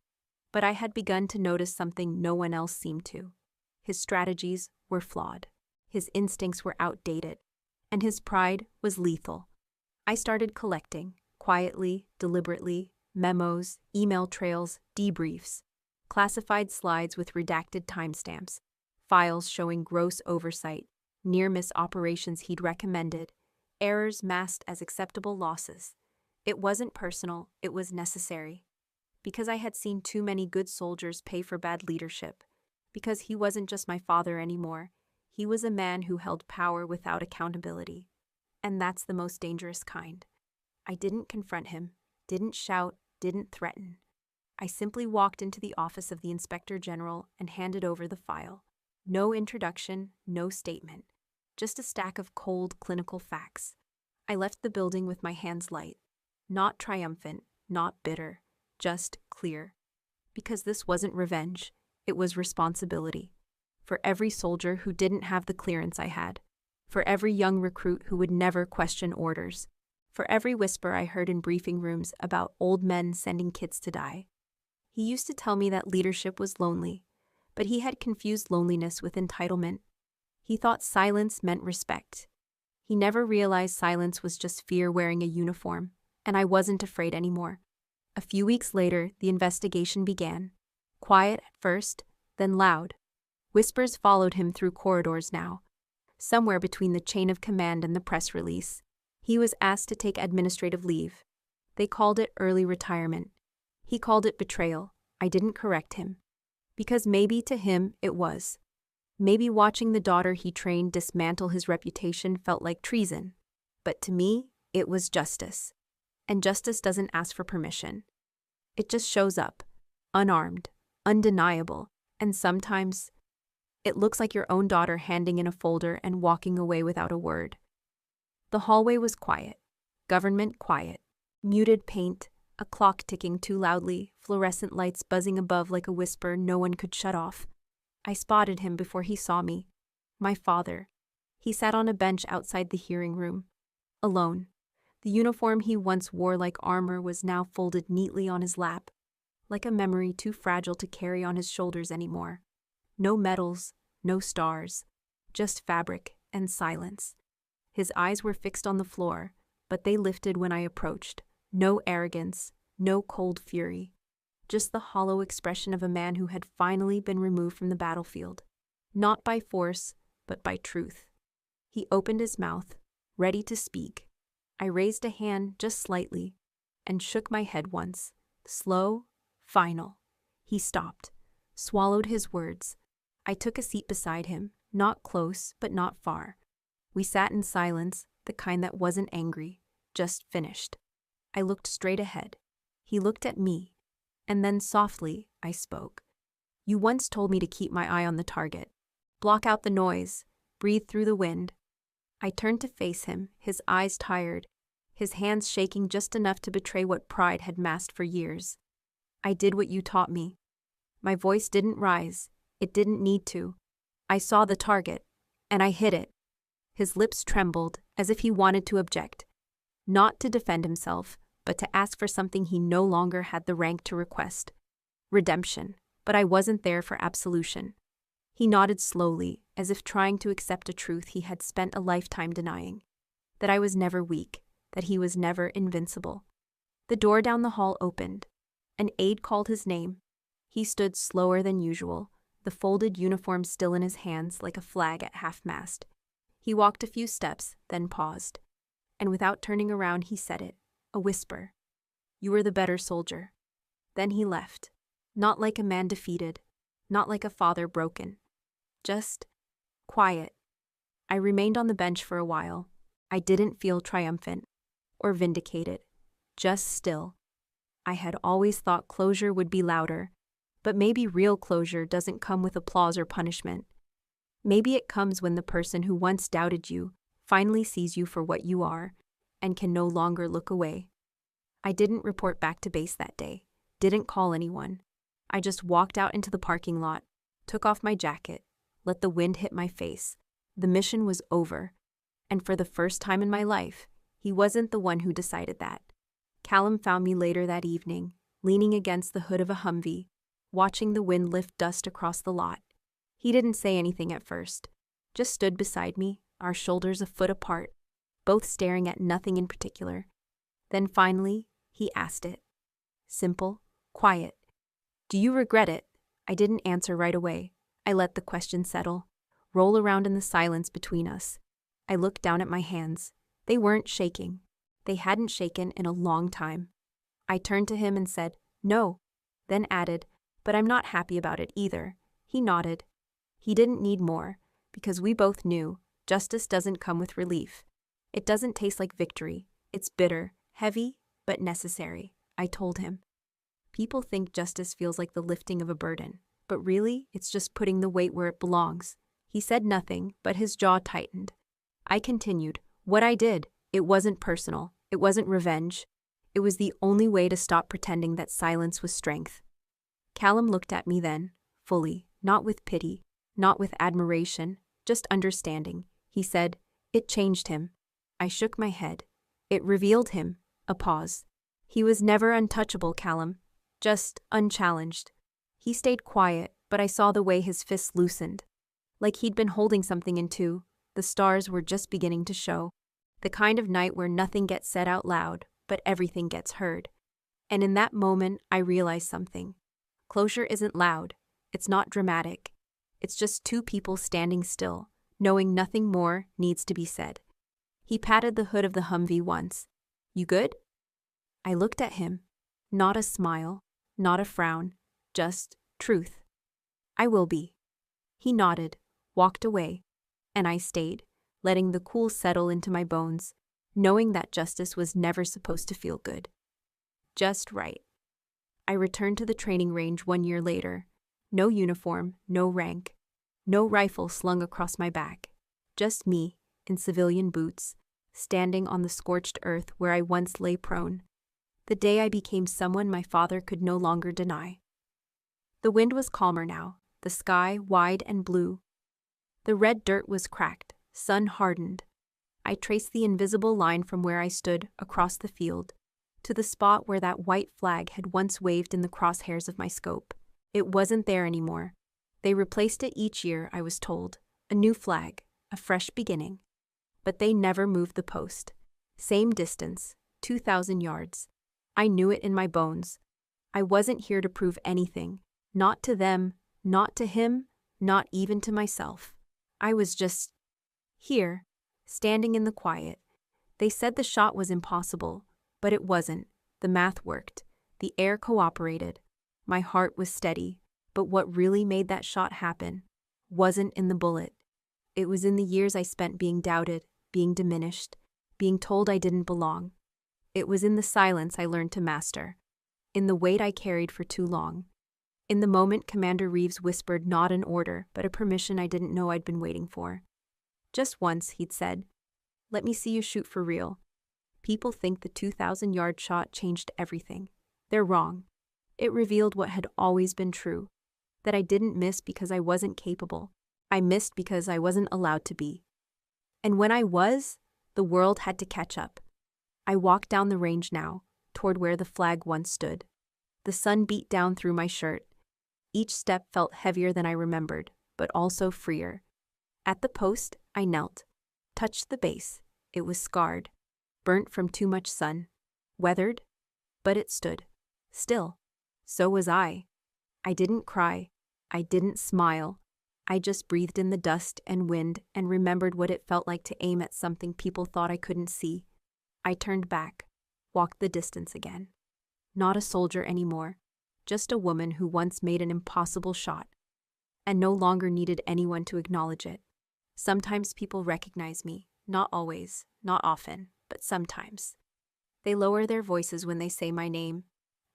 Speaker 1: But I had begun to notice something no one else seemed to. His strategies were flawed, his instincts were outdated, and his pride was lethal. I started collecting, quietly, deliberately, memos, email trails, debriefs, classified slides with redacted timestamps, files showing gross oversight, near-miss operations he'd recommended, errors masked as acceptable losses. It wasn't personal, it was necessary. Because I had seen too many good soldiers pay for bad leadership. Because he wasn't just my father anymore. He was a man who held power without accountability. And that's the most dangerous kind. I didn't confront him, didn't shout, didn't threaten. I simply walked into the office of the Inspector General and handed over the file. No introduction, no statement. Just a stack of cold, clinical facts. I left the building with my hands light. Not triumphant, not bitter, just clear. Because this wasn't revenge. It was responsibility. For every soldier who didn't have the clearance I had. For every young recruit who would never question orders. For every whisper I heard in briefing rooms about old men sending kids to die. He used to tell me that leadership was lonely, but he had confused loneliness with entitlement. He thought silence meant respect. He never realized silence was just fear wearing a uniform, and I wasn't afraid anymore. A few weeks later, the investigation began. Quiet at first, then loud. Whispers followed him through corridors now. Somewhere between the chain of command and the press release, he was asked to take administrative leave. They called it early retirement. He called it betrayal. I didn't correct him. Because maybe to him it was. Maybe watching the daughter he trained dismantle his reputation felt like treason. But to me, it was justice. And justice doesn't ask for permission. It just shows up, unarmed, undeniable, and sometimes It looks like your own daughter handing in a folder and walking away without a word. The hallway was quiet. Government quiet. Muted paint, a clock ticking too loudly, fluorescent lights buzzing above like a whisper no one could shut off. I spotted him before he saw me. My father. He sat on a bench outside the hearing room. Alone. The uniform he once wore like armor was now folded neatly on his lap, like a memory too fragile to carry on his shoulders anymore. No medals, no stars, just fabric and silence. His eyes were fixed on the floor, but they lifted when I approached. No arrogance, no cold fury, just the hollow expression of a man who had finally been removed from the battlefield, not by force, but by truth. He opened his mouth, ready to speak. I raised a hand just slightly and shook my head once. Slow, final. He stopped, swallowed his words. I took a seat beside him, not close, but not far. We sat in silence, the kind that wasn't angry, just finished. I looked straight ahead. He looked at me, and then softly I spoke. You once told me to keep my eye on the target, block out the noise, breathe through the wind. I turned to face him, his eyes tired, his hands shaking just enough to betray what pride had masked for years. I did what you taught me. My voice didn't rise. It didn't need to. I saw the target, and I hit it. His lips trembled, as if he wanted to object. Not to defend himself, but to ask for something he no longer had the rank to request. Redemption, but I wasn't there for absolution. He nodded slowly, as if trying to accept a truth he had spent a lifetime denying. That I was never weak, that he was never invincible. The door down the hall opened. An aide called his name. He stood slower than usual, the folded uniform still in his hands like a flag at half-mast. He walked a few steps, then paused. And without turning around, he said it, a whisper. You were the better soldier. Then he left. Not like a man defeated, not like a father broken. Just quiet. I remained on the bench for a while. I didn't feel triumphant or vindicated, just still. I had always thought closure would be louder, but maybe real closure doesn't come with applause or punishment. Maybe it comes when the person who once doubted you finally sees you for what you are and can no longer look away. I didn't report back to base that day, didn't call anyone. I just walked out into the parking lot, took off my jacket, let the wind hit my face. The mission was over. And for the first time in my life, he wasn't the one who decided that. Callum found me later that evening, leaning against the hood of a Humvee, watching the wind lift dust across the lot. He didn't say anything at first, just stood beside me, our shoulders a foot apart, both staring at nothing in particular. Then finally, he asked it. Simple, quiet. Do you regret it? I didn't answer right away. I let the question settle, roll around in the silence between us. I looked down at my hands. They weren't shaking. They hadn't shaken in a long time. I turned to him and said, no, then added, but I'm not happy about it either. He nodded. He didn't need more, because we both knew justice doesn't come with relief. It doesn't taste like victory. It's bitter, heavy, but necessary, I told him. People think justice feels like the lifting of a burden, but really, it's just putting the weight where it belongs. He said nothing, but his jaw tightened. I continued, what I did, it wasn't personal. It wasn't revenge. It was the only way to stop pretending that silence was strength. Callum looked at me then, fully, not with pity, not with admiration, just understanding. He said, it changed him. I shook my head. It revealed him. A pause. He was never untouchable, Callum. Just unchallenged. He stayed quiet, but I saw the way his fists loosened. Like he'd been holding something in two. The stars were just beginning to show. The kind of night where nothing gets said out loud, but everything gets heard. And in that moment, I realized something. Closure isn't loud. It's not dramatic. It's just two people standing still, knowing nothing more needs to be said. He patted the hood of the Humvee once. You good? I looked at him. Not a smile, not a frown, just truth. I will be. He nodded, walked away, and I stayed, letting the cool settle into my bones, knowing that justice was never supposed to feel good. Just right. I returned to the training range 1 year later. No uniform, no rank. No rifle slung across my back. Just me, in civilian boots, standing on the scorched earth where I once lay prone. The day I became someone my father could no longer deny. The wind was calmer now, the sky wide and blue. The red dirt was cracked, sun hardened. I traced the invisible line from where I stood across the field to the spot where that white flag had once waved in the crosshairs of my scope. It wasn't there anymore. They replaced it each year, I was told. A new flag, a fresh beginning. But they never moved the post. Same distance, 2,000 yards. I knew it in my bones. I wasn't here to prove anything. Not to them, not to him, not even to myself. I was just here, standing in the quiet. They said the shot was impossible, but it wasn't. The math worked. The air cooperated. My heart was steady, but what really made that shot happen wasn't in the bullet. It was in the years I spent being doubted, being diminished, being told I didn't belong. It was in the silence I learned to master, in the weight I carried for too long. In the moment Commander Reeves whispered not an order, but a permission I didn't know I'd been waiting for. Just once, he'd said, "Let me see you shoot for real." People think the 2,000-yard shot changed everything. They're wrong. It revealed what had always been true, that I didn't miss because I wasn't capable. I missed because I wasn't allowed to be. And when I was, the world had to catch up. I walked down the range now, toward where the flag once stood. The sun beat down through my shirt. Each step felt heavier than I remembered, but also freer. At the post, I knelt, touched the base. It was scarred, burnt from too much sun, weathered, but it stood. Still. So was I. I didn't cry. I didn't smile. I just breathed in the dust and wind and remembered what it felt like to aim at something people thought I couldn't see. I turned back, walked the distance again. Not a soldier anymore, just a woman who once made an impossible shot and no longer needed anyone to acknowledge it. Sometimes people recognize me, not always, not often, but sometimes. They lower their voices when they say my name.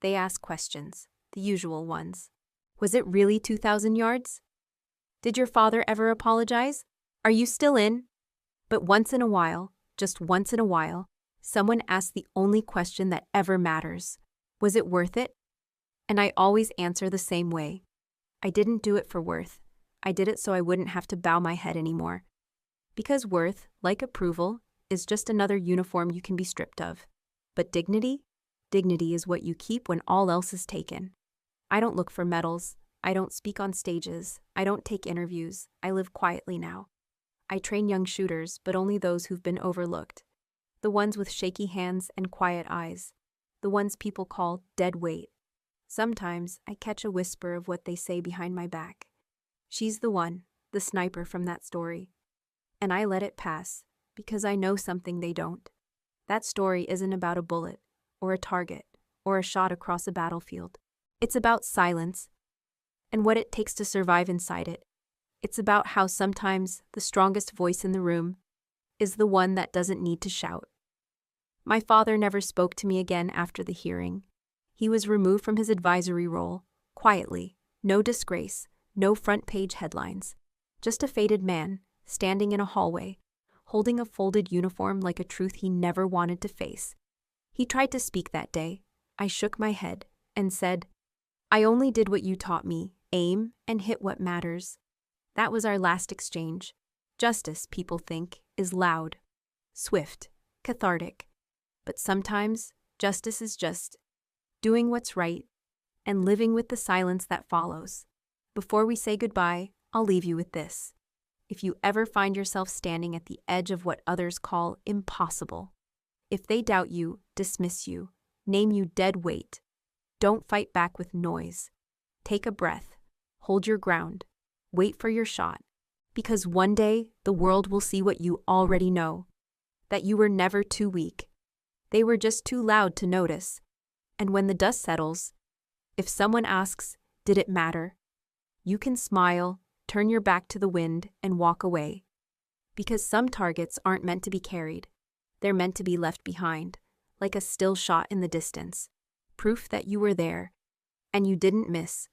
Speaker 1: They ask questions, the usual ones. Was it really 2,000 yards? Did your father ever apologize? Are you still in? But once in a while, just once in a while, someone asks the only question that ever matters. Was it worth it? And I always answer the same way. I didn't do it for worth. I did it so I wouldn't have to bow my head anymore. Because worth, like approval, is just another uniform you can be stripped of. But dignity? Dignity is what you keep when all else is taken. I don't look for medals. I don't speak on stages. I don't take interviews. I live quietly now. I train young shooters, but only those who've been overlooked. The ones with shaky hands and quiet eyes. The ones people call dead weight. Sometimes I catch a whisper of what they say behind my back. She's the one, the sniper from that story. And I let it pass, because I know something they don't. That story isn't about a bullet, or a target, or a shot across a battlefield. It's about silence, and what it takes to survive inside it. It's about how sometimes the strongest voice in the room is the one that doesn't need to shout. My father never spoke to me again after the hearing. He was removed from his advisory role, quietly, no disgrace, no front-page headlines. Just a faded man, standing in a hallway, holding a folded uniform like a truth he never wanted to face. He tried to speak that day. I shook my head and said, "I only did what you taught me, aim and hit what matters." That was our last exchange. Justice, people think, is loud, swift, cathartic. But sometimes, justice is just doing what's right and living with the silence that follows. Before we say goodbye, I'll leave you with this. If you ever find yourself standing at the edge of what others call impossible, if they doubt you, dismiss you, name you dead weight, don't fight back with noise. Take a breath, hold your ground, wait for your shot, because one day the world will see what you already know, that you were never too weak. They were just too loud to notice. And when the dust settles, if someone asks, "Did it matter?" you can smile, turn your back to the wind, and walk away. Because some targets aren't meant to be carried. They're meant to be left behind, like a still shot in the distance. Proof that you were there, and you didn't miss.